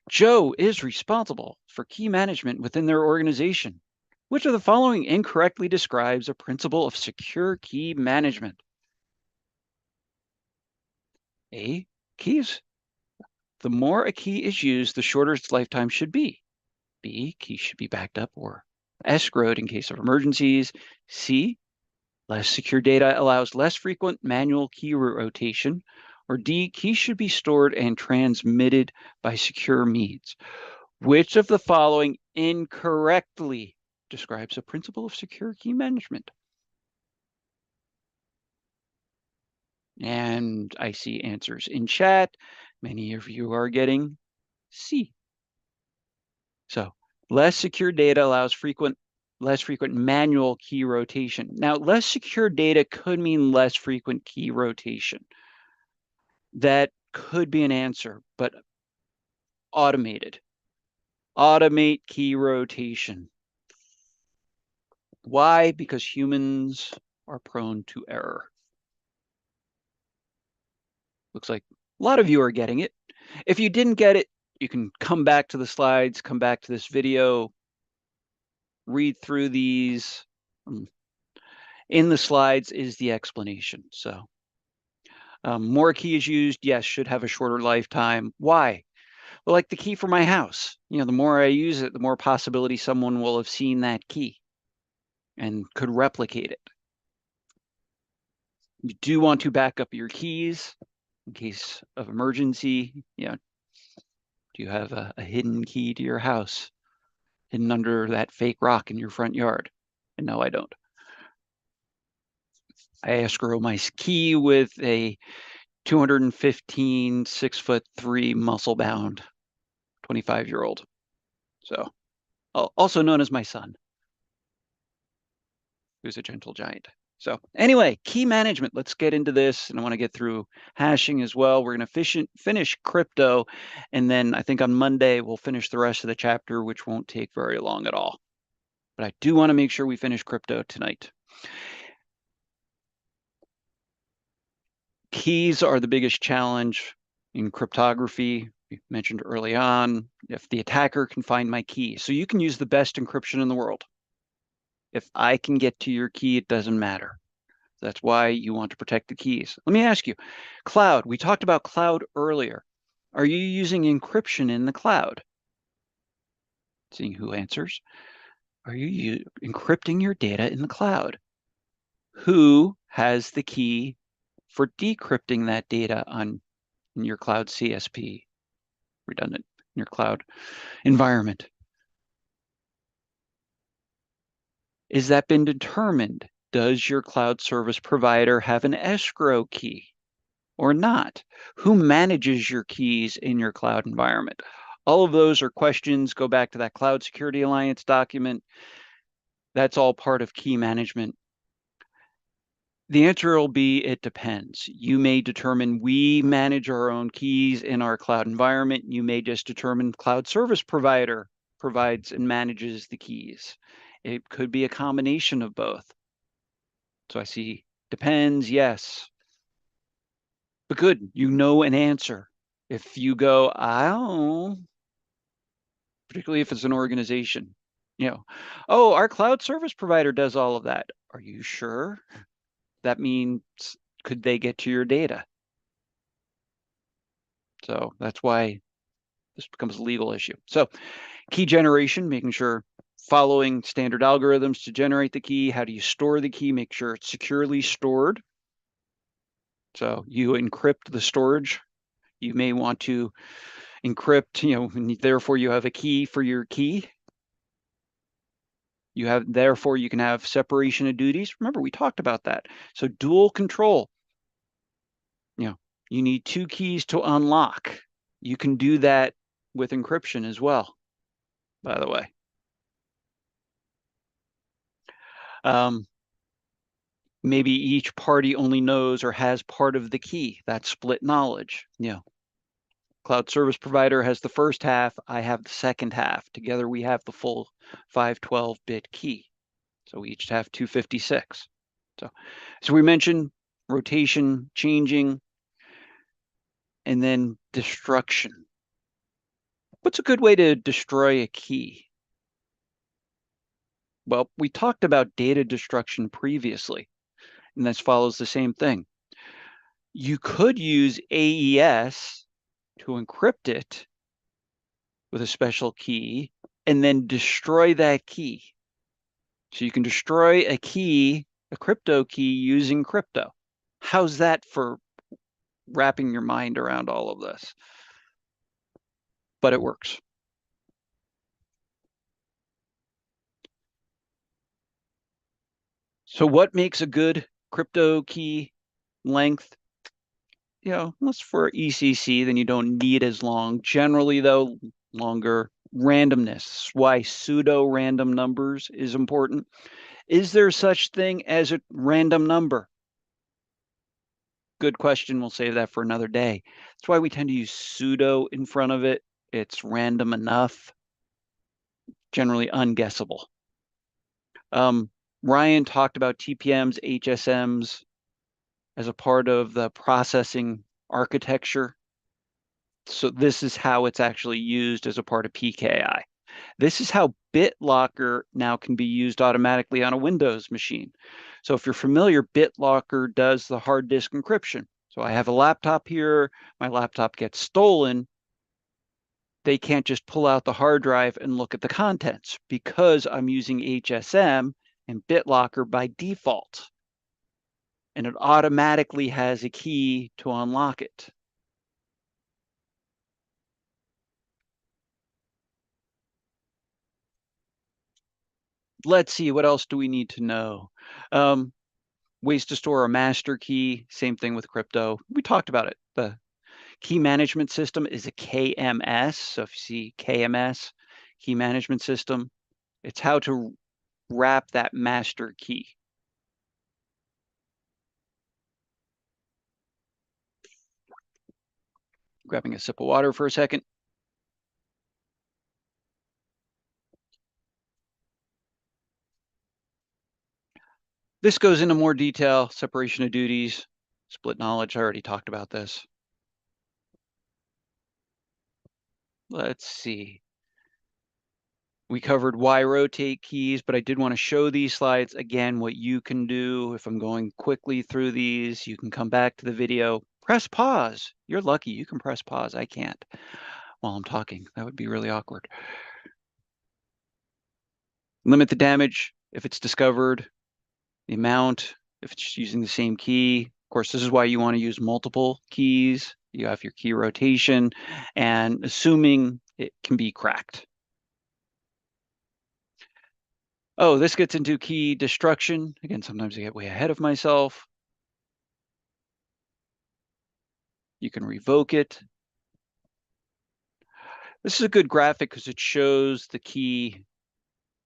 Joe is responsible for key management within their organization. Which of the following incorrectly describes a principle of secure key management? A, keys. The more a key is used, the shorter its lifetime should be. B, keys should be backed up or escrowed in case of emergencies. C, less secure data allows less frequent manual key rotation. Or D, keys should be stored and transmitted by secure means. Which of the following incorrectly describes a principle of secure key management? And I see answers in chat. Many of you are getting C. So less secure data allows frequent less frequent manual key rotation. Now, less secure data could mean less frequent key rotation. That could be an answer, but automated. Automate key rotation. Why? Because humans are prone to error. Looks like a lot of you are getting it. If you didn't get it, you can come back to the slides, come back to this video, read through these. In the slides is the explanation. So more key is used, yes, should have a shorter lifetime. Why? Well, like the key for my house. You know, the more I use it, the more possibility someone will have seen that key and could replicate it. You do want to back up your keys in case of emergency. You know, do you have a hidden key to your house hidden under that fake rock in your front yard? And no, I don't. I escrow my key with a 215, 6'3" muscle bound 25-year-old. So also known as my son, who's a gentle giant. So anyway, key management. Let's get into this. And I want to get through hashing as well. We're going to finish crypto. And then I think on Monday, we'll finish the rest of the chapter, which won't take very long at all. But I do want to make sure we finish crypto tonight. Keys are the biggest challenge in cryptography. We mentioned early on, if the attacker can find my key. So you can use the best encryption in the world. If I can get to your key, it doesn't matter. That's why you want to protect the keys. Let me ask you, cloud. We talked about cloud earlier. Are you using encryption in the cloud? Seeing who answers. Are you encrypting your data in the cloud? Who has the key for decrypting that data in your cloud CSP, redundant, in your cloud environment? Is that been determined? Does your cloud service provider have an escrow key or not? Who manages your keys in your cloud environment? All of those are questions. Go back to that Cloud Security Alliance document. That's all part of key management. The answer will be, it depends. You may determine we manage our own keys in our cloud environment. You may just determine cloud service provider provides and manages the keys. It could be a combination of both. So I see depends, yes. But good, you know an answer. If you go, I don't, particularly if it's an organization, you know, oh, our cloud service provider does all of that. Are you sure? That means, could they get to your data? So that's why this becomes a legal issue. So key generation, making sure following standard algorithms to generate the key. How do you store the key? Make sure it's securely stored. So you encrypt the storage. You may want to encrypt, you know, and therefore you have a key for your key. Therefore you can have separation of duties. Remember, we talked about that. So dual control. You know, you need two keys to unlock. You can do that with encryption as well, by the way. Maybe each party only knows or has part of the key. That's split knowledge. You know, cloud service provider has the first half, I have the second half. Together we have the full 512-bit key. So we each have 256. So we mentioned rotation, changing, and then destruction. What's a good way to destroy a key? Well, we talked about data destruction previously, and this follows the same thing. You could use AES to encrypt it with a special key and then destroy that key. So you can destroy a key, a crypto key, using crypto. How's that for wrapping your mind around all of this? But it works. So what makes a good crypto key length? You know, unless for ECC, then you don't need as long. Generally, though, longer randomness, why pseudo-random numbers is important. Is there such thing as a random number? Good question. We'll save that for another day. That's why we tend to use pseudo in front of it. It's random enough, generally unguessable. Ryan talked about TPMs, HSMs as a part of the processing architecture. So this is how it's actually used as a part of PKI. This is how BitLocker now can be used automatically on a Windows machine. So if you're familiar, BitLocker does the hard disk encryption. So I have a laptop here, my laptop gets stolen. They can't just pull out the hard drive and look at the contents because I'm using HSM and BitLocker by default. And it automatically has a key to unlock it. Let's see, what else do we need to know? Ways to store a master key, same thing with crypto. We talked about it. The key management system is a KMS. So if you see KMS, key management system, it's how to wrap that master key. Grabbing a sip of water for a second. This goes into more detail, separation of duties, split knowledge. I already talked about this. Let's see. We covered why rotate keys, but I did want to show these slides again, what you can do. If I'm going quickly through these, you can come back to the video, press pause. You're lucky you can press pause. I can't while I'm talking. That would be really awkward. Limit the damage if it's discovered, the amount, if it's using the same key. Of course, this is why you want to use multiple keys. You have your key rotation and assuming it can be cracked. Oh, this gets into key destruction. Again, sometimes I get way ahead of myself. You can revoke it. This is a good graphic because it shows the key,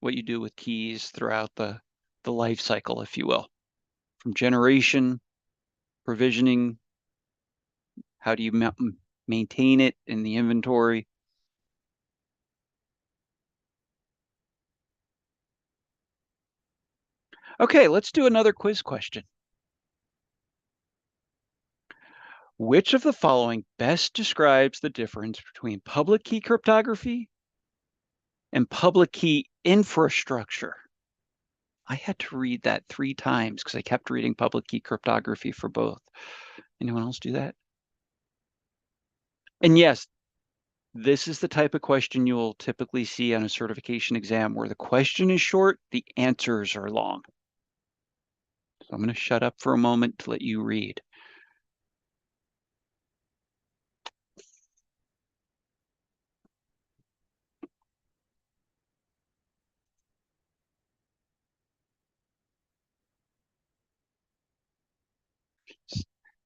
what you do with keys throughout the life cycle, if you will. From generation, provisioning, how do you maintain it in the inventory? Okay, let's do another quiz question. Which of the following best describes the difference between public key cryptography and public key infrastructure? I had to read that 3 times because I kept reading public key cryptography for both. Anyone else do that? And yes, this is the type of question you will typically see on a certification exam where the question is short, the answers are long. So I'm going to shut up for a moment to let you read.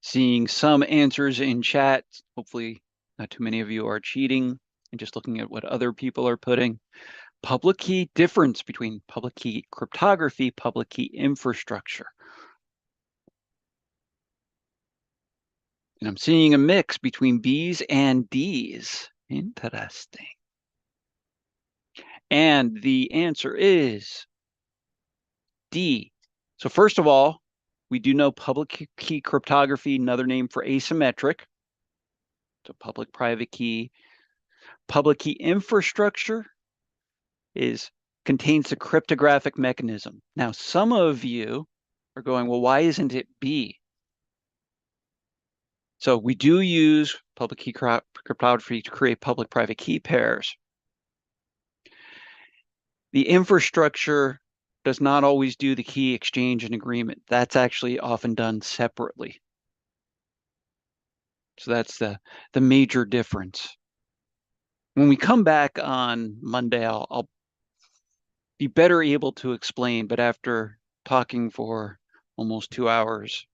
Seeing some answers in chat, hopefully not too many of you are cheating and just looking at what other people are putting. Public key difference between public key cryptography, public key infrastructure. And I'm seeing a mix between B's and D's. Interesting. And the answer is D. So first of all, we do know public key cryptography, another name for asymmetric. So public-private key. Public key infrastructure contains the cryptographic mechanism. Now, some of you are going, well, why isn't it B? So we do use public key cryptography to create public-private key pairs. The infrastructure does not always do the key exchange and agreement. That's actually often done separately. So that's the major difference. When we come back on Monday, I'll be better able to explain, but after talking for almost 2 hours,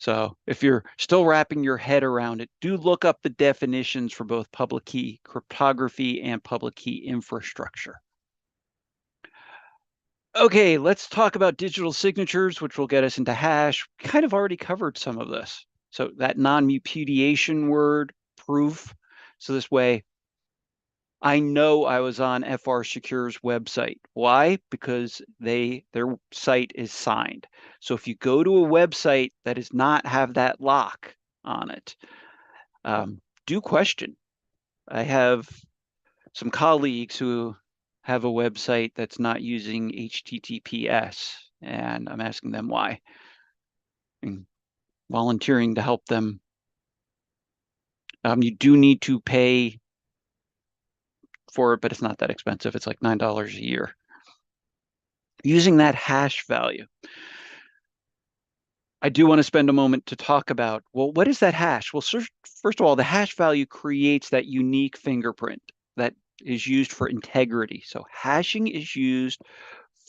So if you're still wrapping your head around it, do look up the definitions for both public key cryptography and public key infrastructure. Okay, let's talk about digital signatures, which will get us into hash. Kind of already covered some of this. So that non-repudiation word, proof. So this way, I know I was on FRSecure's website. Why? Because their site is signed. So if you go to a website that does not have that lock on it, do question. I have some colleagues who have a website that's not using HTTPS, and I'm asking them why, and volunteering to help them. You do need to pay for it, but it's not that expensive. It's like $9 a year. Using that hash value, I do want to spend a moment to talk about, well, what is that hash? Well, first of all, the hash value creates that unique fingerprint that is used for integrity. So hashing is used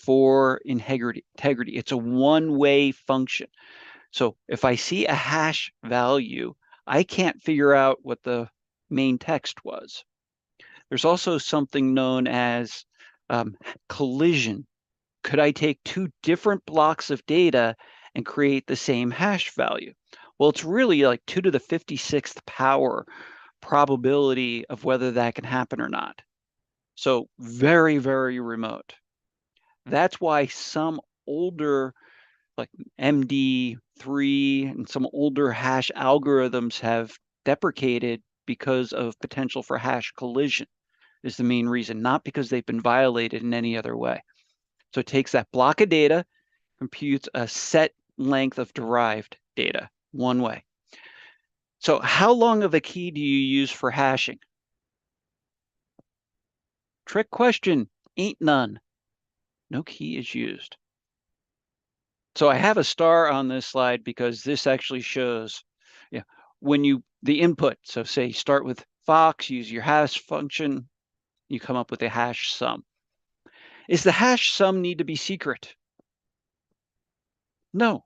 for integrity. It's a one-way function. So if I see a hash value, I can't figure out what the main text was. There's also something known as collision. Could I take two different blocks of data and create the same hash value? Well, it's really like 2 to the 56th power probability of whether that can happen or not. So very, very remote. That's why some older, like MD3 and some older hash algorithms have deprecated because of potential for hash collision is the main reason, not because they've been violated in any other way. So it takes that block of data, computes a set length of derived data one way. So how long of a key do you use for hashing? Trick question, ain't none. No key is used. So I have a star on this slide because this actually shows, when the input, so say start with Fox, use your hash function, you come up with a hash sum. Is the hash sum need to be secret? No.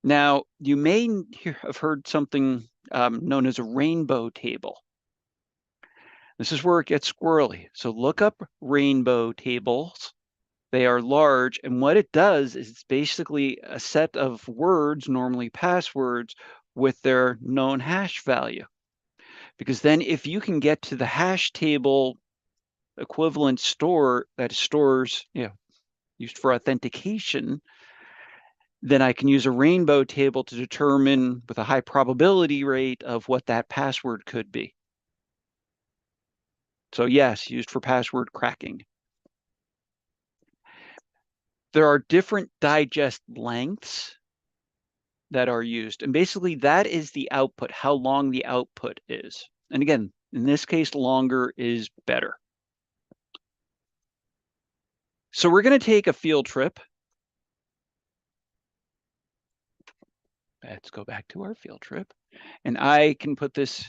Now, you may have heard something known as a rainbow table. This is where it gets squirrely. So look up rainbow tables. They are large, and what it does is it's basically a set of words, normally passwords, with their known hash value. Because then if you can get to the hash table equivalent store that stores, used for authentication, then I can use a rainbow table to determine with a high probability rate of what that password could be. So yes, used for password cracking. There are different digest lengths that are used. And basically that is the output, how long the output is. And again, in this case, longer is better. So we're going to take a field trip. Let's go back to our field trip. And I can put this,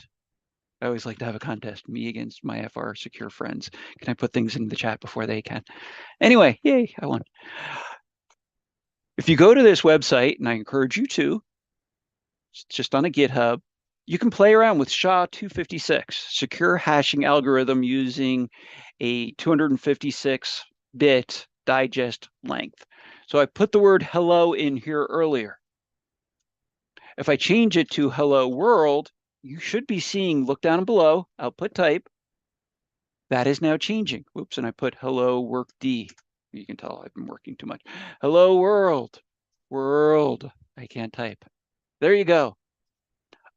I always like to have a contest, me against my FRSecure friends. Can I put things in the chat before they can? Anyway, yay, I won. If you go to this website, and I encourage you to, it's just on a GitHub, you can play around with SHA-256, secure hashing algorithm using a 256-bit digest length. So I put the word hello in here earlier. If I change it to hello world, you should be seeing, look down below, output type. That is now changing. Oops, and I put hello work D. You can tell I've been working too much. Hello world, world. I can't type. There you go.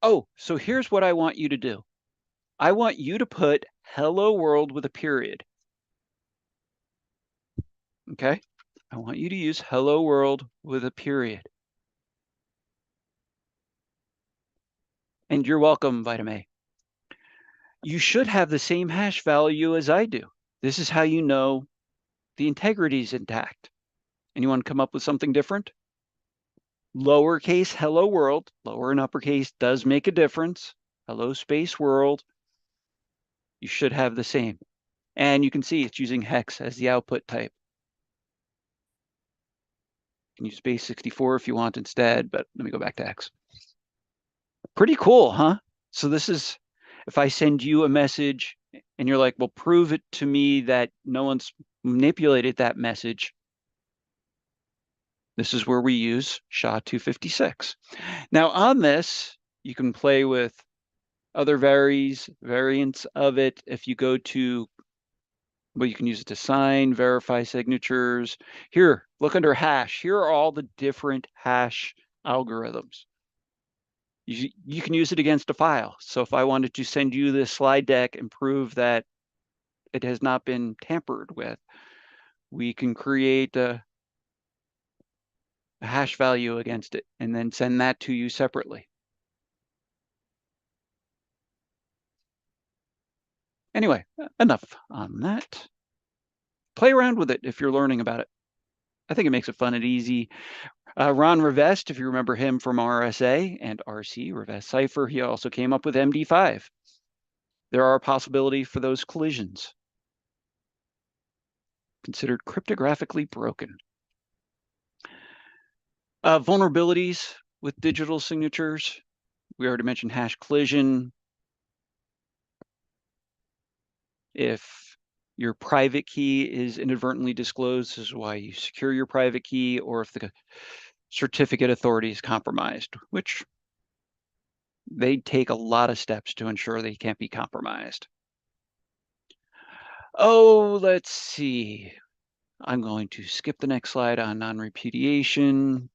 Oh, so here's what I want you to do. I want you to put hello world with a period. Okay? I want you to use hello world with a period. And you're welcome, Vitamin A. You should have the same hash value as I do. This is how you know the integrity is intact. And you want to come up with something different? Lowercase hello world, lower and uppercase does make a difference. Hello space world. You should have the same. And you can see it's using hex as the output type. You can use base 64 if you want instead, but let me go back to X. Pretty cool, huh? So this is, if I send you a message and you're like, well, prove it to me that no one's manipulated that message. This is where we use SHA-256. Now on this, you can play with other variants of it. If you go to, well, you can use it to sign, verify signatures. Here, look under hash. Here are all the different hash algorithms. You can use it against a file. So if I wanted to send you this slide deck and prove that it has not been tampered with, we can create a hash value against it and then send that to you separately. Anyway, enough on that. Play around with it if you're learning about it. I think it makes it fun and easy. Ron Rivest, if you remember him from RSA and RC, Rivest Cipher, he also came up with MD5. There are a possibility for those collisions. Considered cryptographically broken. Vulnerabilities with digital signatures. We already mentioned hash collision. If your private key is inadvertently disclosed, this is why you secure your private key, or if the certificate authority is compromised, which they take a lot of steps to ensure they can't be compromised. Oh, let's see. I'm going to skip the next slide on non-repudiation.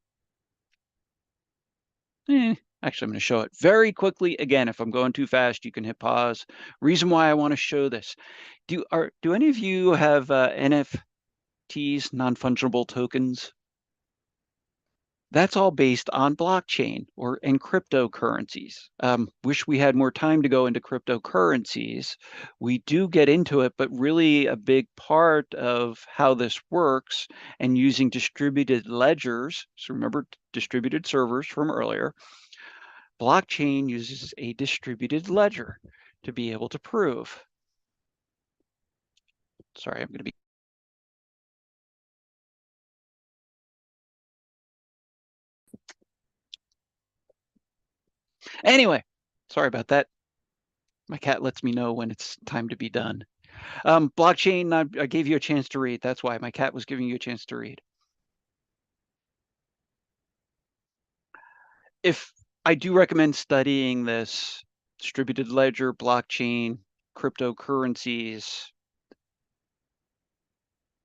Actually, I'm going to show it very quickly. Again, if I'm going too fast, you can hit pause. Reason why I want to show this. Do any of you have NFTs, non-fungible tokens? That's all based on blockchain or in cryptocurrencies. Wish we had more time to go into cryptocurrencies. We do get into it, but really a big part of how this works and using distributed ledgers. So remember distributed servers from earlier. Blockchain uses a distributed ledger to be able to prove. Sorry, I'm going to be. Anyway, sorry about that. My cat lets me know when it's time to be done. Blockchain, I gave you a chance to read. That's why my cat was giving you a chance to read. If I do recommend studying this distributed ledger, blockchain, cryptocurrencies,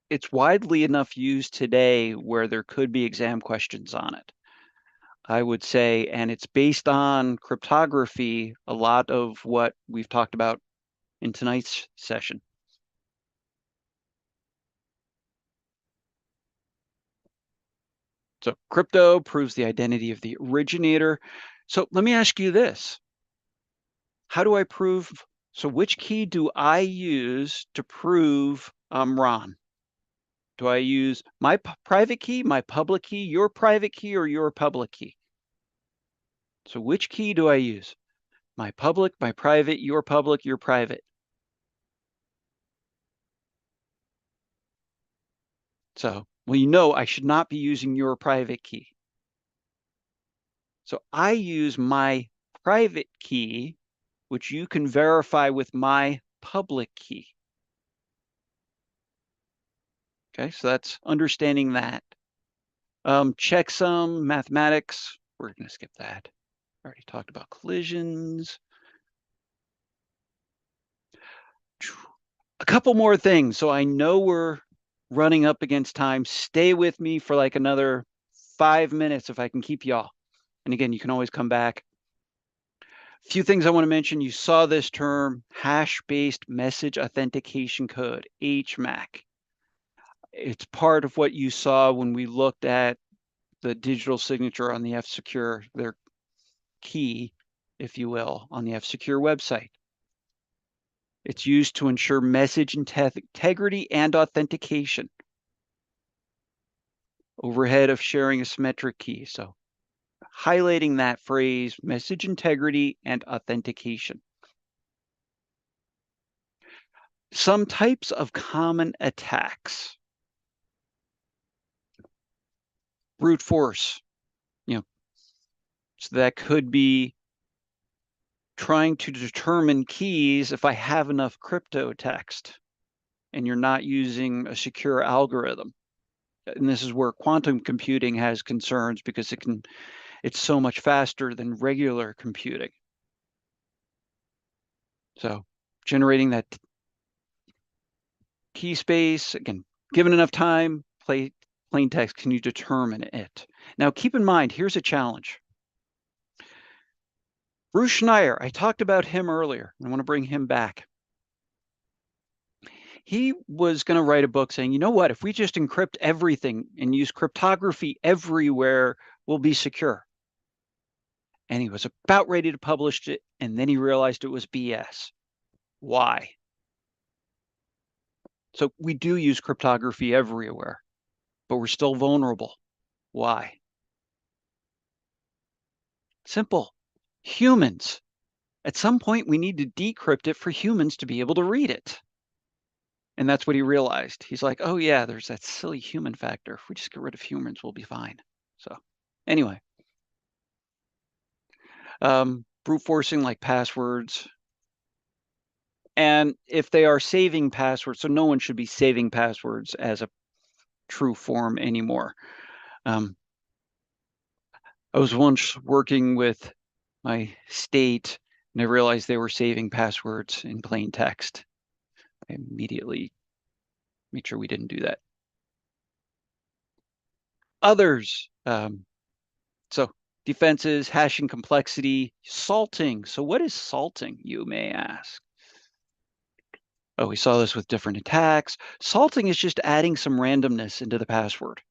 it's widely enough used today where there could be exam questions on it, I would say, and it's based on cryptography, a lot of what we've talked about in tonight's session. So crypto proves the identity of the originator. So let me ask you this. How do I prove? So which key do I use to prove I'm Ron? Do I use my private key, my public key, your private key, or your public key? So which key do I use? My public, my private, your private. So, well, you know, I should not be using your private key. So I use my private key, which you can verify with my public key. Okay, so that's understanding that. Checksum, mathematics, we're going to skip that. Already talked about collisions. A couple more things. So I know we're running up against time. Stay with me for like another 5 minutes if I can keep y'all. And again, you can always come back. A few things I want to mention. You saw this term, hash-based message authentication code, HMAC. It's part of what you saw when we looked at the digital signature on the FRSecure, their key, if you will, on the FRSecure website. It's used to ensure message integrity and authentication. Overhead of sharing a symmetric key. So highlighting that phrase, message integrity and authentication. Some types of common attacks. brute force, so that could be trying to determine keys if I have enough crypto text and you're not using a secure algorithm. And this is where quantum computing has concerns because it's so much faster than regular computing. So generating that key space, again, given enough time, plain text, can you determine it? Now, keep in mind, here's a challenge. Bruce Schneier, I talked about him earlier. I want to bring him back. He was going to write a book saying, you know what, if we just encrypt everything and use cryptography everywhere, we'll be secure. And he was about ready to publish it, and then he realized it was BS. Why? So we do use cryptography everywhere, but we're still vulnerable. Why? Simple. Humans. At some point, we need to decrypt it for humans to be able to read it. And that's what he realized. He's like, oh yeah, there's that silly human factor. If we just get rid of humans, we'll be fine. So anyway, brute forcing like passwords. And if they are saving passwords, so no one should be saving passwords as a true form anymore. I was once working with my state and I realized they were saving passwords in plain text. I immediately made sure we didn't do that. Others, so defenses, hashing complexity, salting. So what is salting, you may ask? Oh, we saw this with different attacks. Salting is just adding some randomness into the password,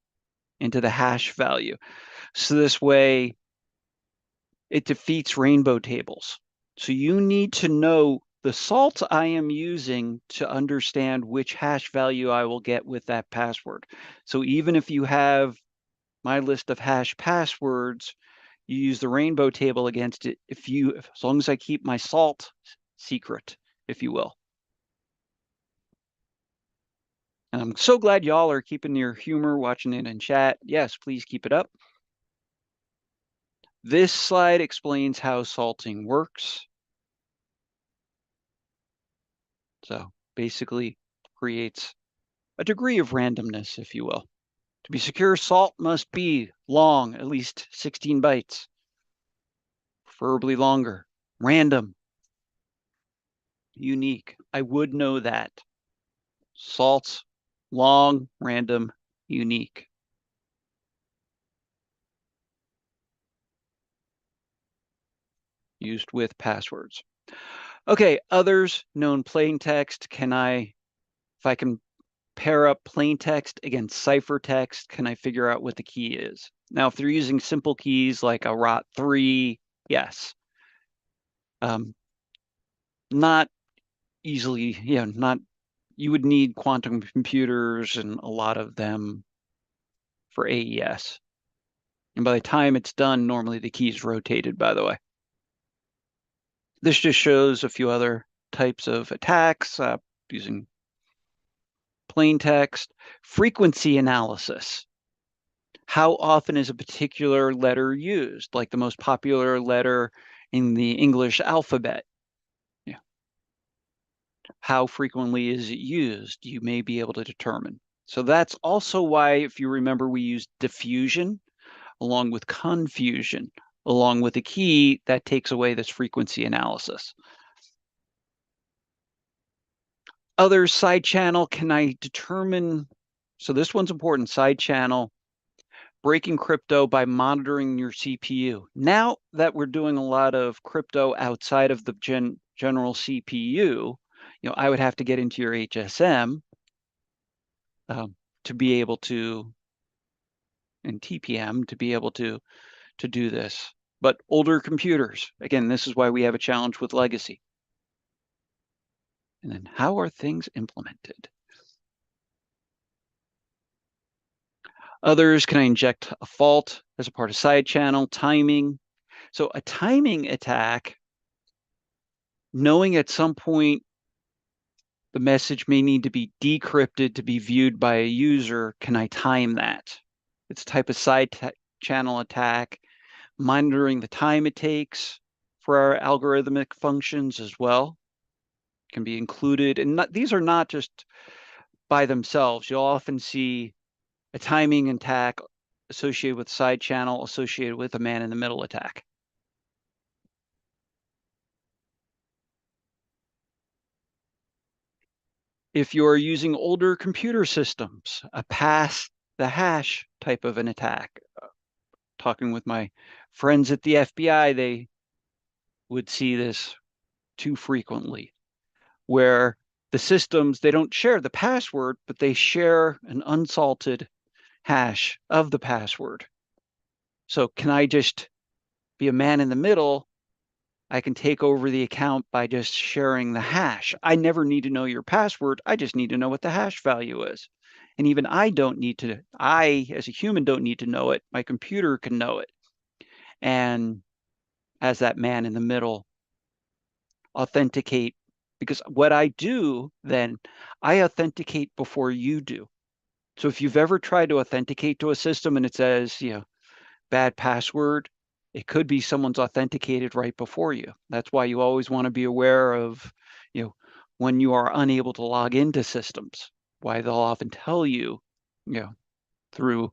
into the hash value. So this way, it defeats rainbow tables. So you need to know the salt I am using to understand which hash value I will get with that password. So even if you have my list of hash passwords, you use the rainbow table against it as long as I keep my salt secret, if you will. And I'm so glad y'all are keeping your humor, watching it in chat. Yes, please keep it up. This slide explains how salting works. So basically creates a degree of randomness, if you will. To be secure, salt must be long, at least 16 bytes, preferably longer, random, unique. I would know that. Salt's long, random, unique. Used with passwords. Okay, others, known plain text. If I can pair up plain text against ciphertext, can I figure out what the key is? Now, if they're using simple keys like a ROT3, yes. Not easily, you would need quantum computers and a lot of them for AES. And by the time it's done, normally the key is rotated, by the way. This just shows a few other types of attacks using plain text. Frequency analysis. How often is a particular letter used? Like the most popular letter in the English alphabet. Yeah. How frequently is it used? You may be able to determine. So that's also why, if you remember, we use diffusion along with confusion, along with a key that takes away this frequency analysis. Other side channel, can I determine? So this one's important, side channel, breaking crypto by monitoring your CPU. Now that we're doing a lot of crypto outside of the general CPU, I would have to get into your HSM to be able to, and TPM to be able to do this. But older computers, again, this is why we have a challenge with legacy. And then how are things implemented? Others, can I inject a fault as a part of side channel, timing? So a timing attack, knowing at some point the message may need to be decrypted to be viewed by a user, can I time that? It's a type of side channel attack, monitoring the time it takes for our algorithmic functions as well can be included. And these are not just by themselves. You'll often see a timing attack associated with side channel, associated with a man-in-the-middle attack. If you're using older computer systems, a pass the hash type of an attack. Talking with my friends at the FBI, they would see this too frequently, where the systems, they don't share the password, but they share an unsalted hash of the password. So can I just be a man in the middle? I can take over the account by just sharing the hash. I never need to know your password. I just need to know what the hash value is. And even I, as a human, don't need to know it. My computer can know it. And as that man in the middle, authenticate, because what I do then, I authenticate before you do. So if you've ever tried to authenticate to a system and it says, bad password, it could be someone's authenticated right before you. That's why you always want to be aware of, when you are unable to log into systems, why they'll often tell you, through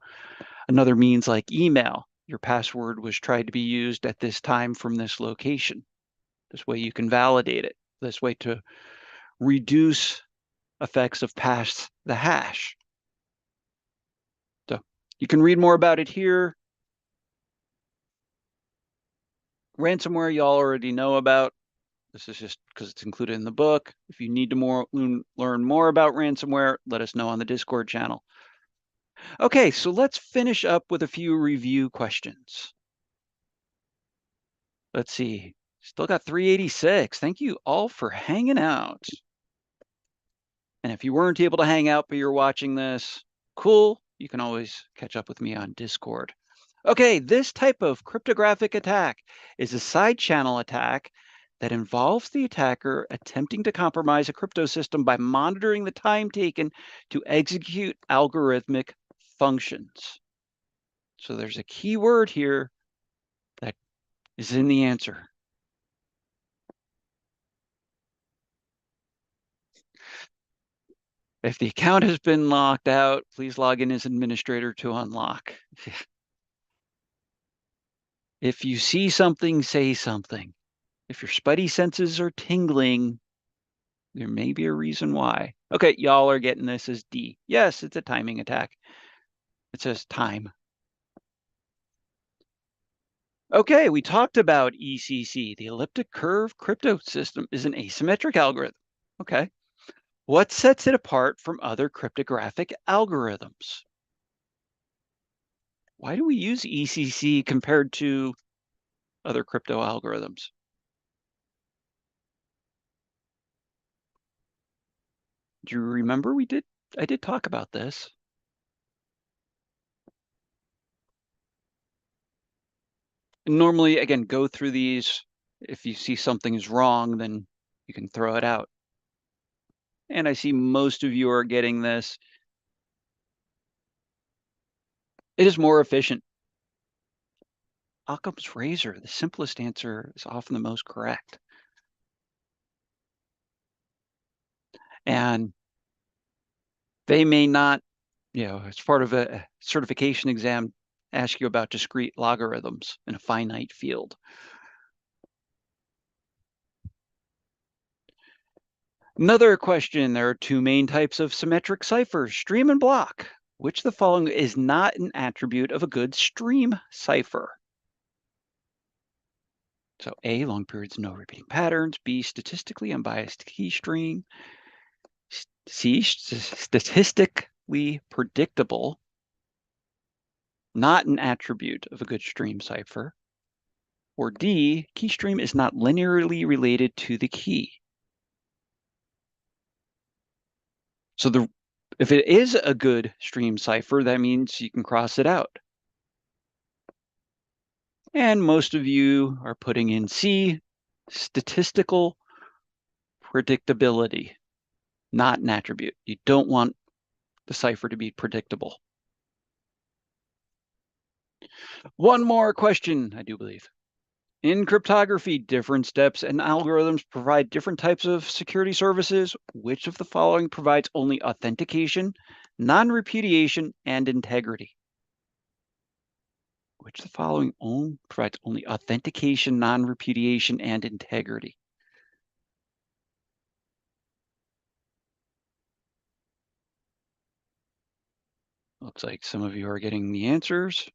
another means like email, your password was tried to be used at this time from this location. This way you can validate it. This way to reduce effects of pass the hash. So you can read more about it here. Ransomware, y'all already know about. This is just because it's included in the book. If you need to learn more about ransomware, let us know on the Discord channel. Okay, so let's finish up with a few review questions. Let's see. Still got 386. Thank you all for hanging out. And if you weren't able to hang out, but you're watching this, cool. You can always catch up with me on Discord. Okay, this type of cryptographic attack is a side channel attack that involves the attacker attempting to compromise a crypto system by monitoring the time taken to execute algorithmic functions. So there's a key word here that is in the answer. If the account has been locked out, please log in as administrator to unlock. If you see something, say something. If your spidey senses are tingling, there may be a reason why. Okay, y'all are getting this as D. Yes, it's a timing attack. It says time. Okay, we talked about ECC. The elliptic curve crypto system is an asymmetric algorithm. Okay. What sets it apart from other cryptographic algorithms? Why do we use ECC compared to other crypto algorithms? Do you remember I did talk about this. Normally, again, go through these. If you see something is wrong, then you can throw it out. And I see most of you are getting this. It is more efficient. Occam's razor, the simplest answer is often the most correct. And they may not, as part of a certification exam, ask you about discrete logarithms in a finite field. Another question, there are two main types of symmetric ciphers, stream and block. Which of the following is not an attribute of a good stream cipher? So A, long periods, no repeating patterns. B, statistically unbiased key stream. C, statistically predictable, not an attribute of a good stream cipher. Or D, key stream is not linearly related to the key. So if it is a good stream cipher, that means you can cross it out. And most of you are putting in C, statistical predictability, not an attribute. You don't want the cipher to be predictable. One more question, I do believe. In cryptography, different steps and algorithms provide different types of security services. Which of the following provides only authentication, non-repudiation, and integrity? Which of the following provides only authentication, non-repudiation, and integrity? Looks like some of you are getting the answers.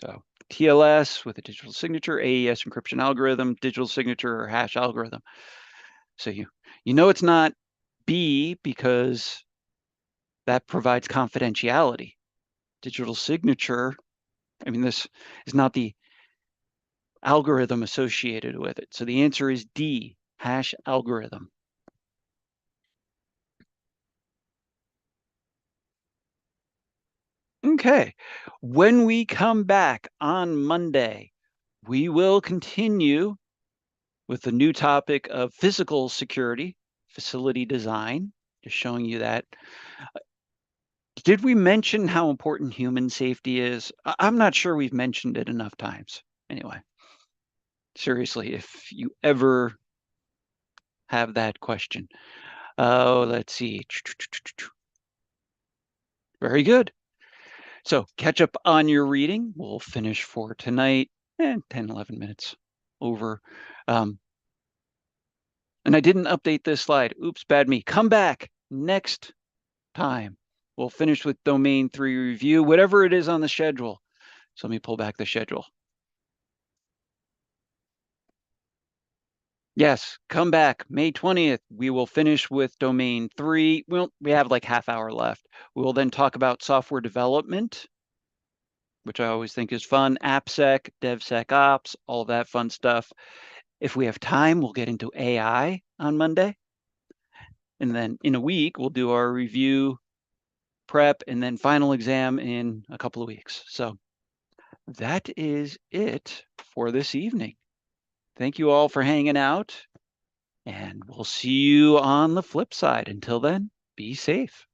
So TLS with a digital signature, AES encryption algorithm, digital signature or hash algorithm. So you know it's not B because that provides confidentiality. Digital signature, I mean, this is not the algorithm associated with it. So the answer is D, hash algorithm. Okay, when we come back on Monday, we will continue with the new topic of physical security, facility design, just showing you that. Did we mention how important human safety is? I'm not sure we've mentioned it enough times. Anyway, seriously, if you ever have that question. Oh, let's see. Very good. So catch up on your reading. We'll finish for tonight, 10, 11 minutes over. And I didn't update this slide. Oops, bad me. Come back next time. We'll finish with domain 3 review, whatever it is on the schedule. So let me pull back the schedule. Yes, come back May 20th. We will finish with domain 3. We have like half hour left. We will then talk about software development, which I always think is fun, AppSec, DevSecOps, all that fun stuff. If we have time, we'll get into AI on Monday. And then in a week, we'll do our review, prep, and then final exam in a couple of weeks. So that is it for this evening. Thank you all for hanging out, and we'll see you on the flip side. Until then, be safe.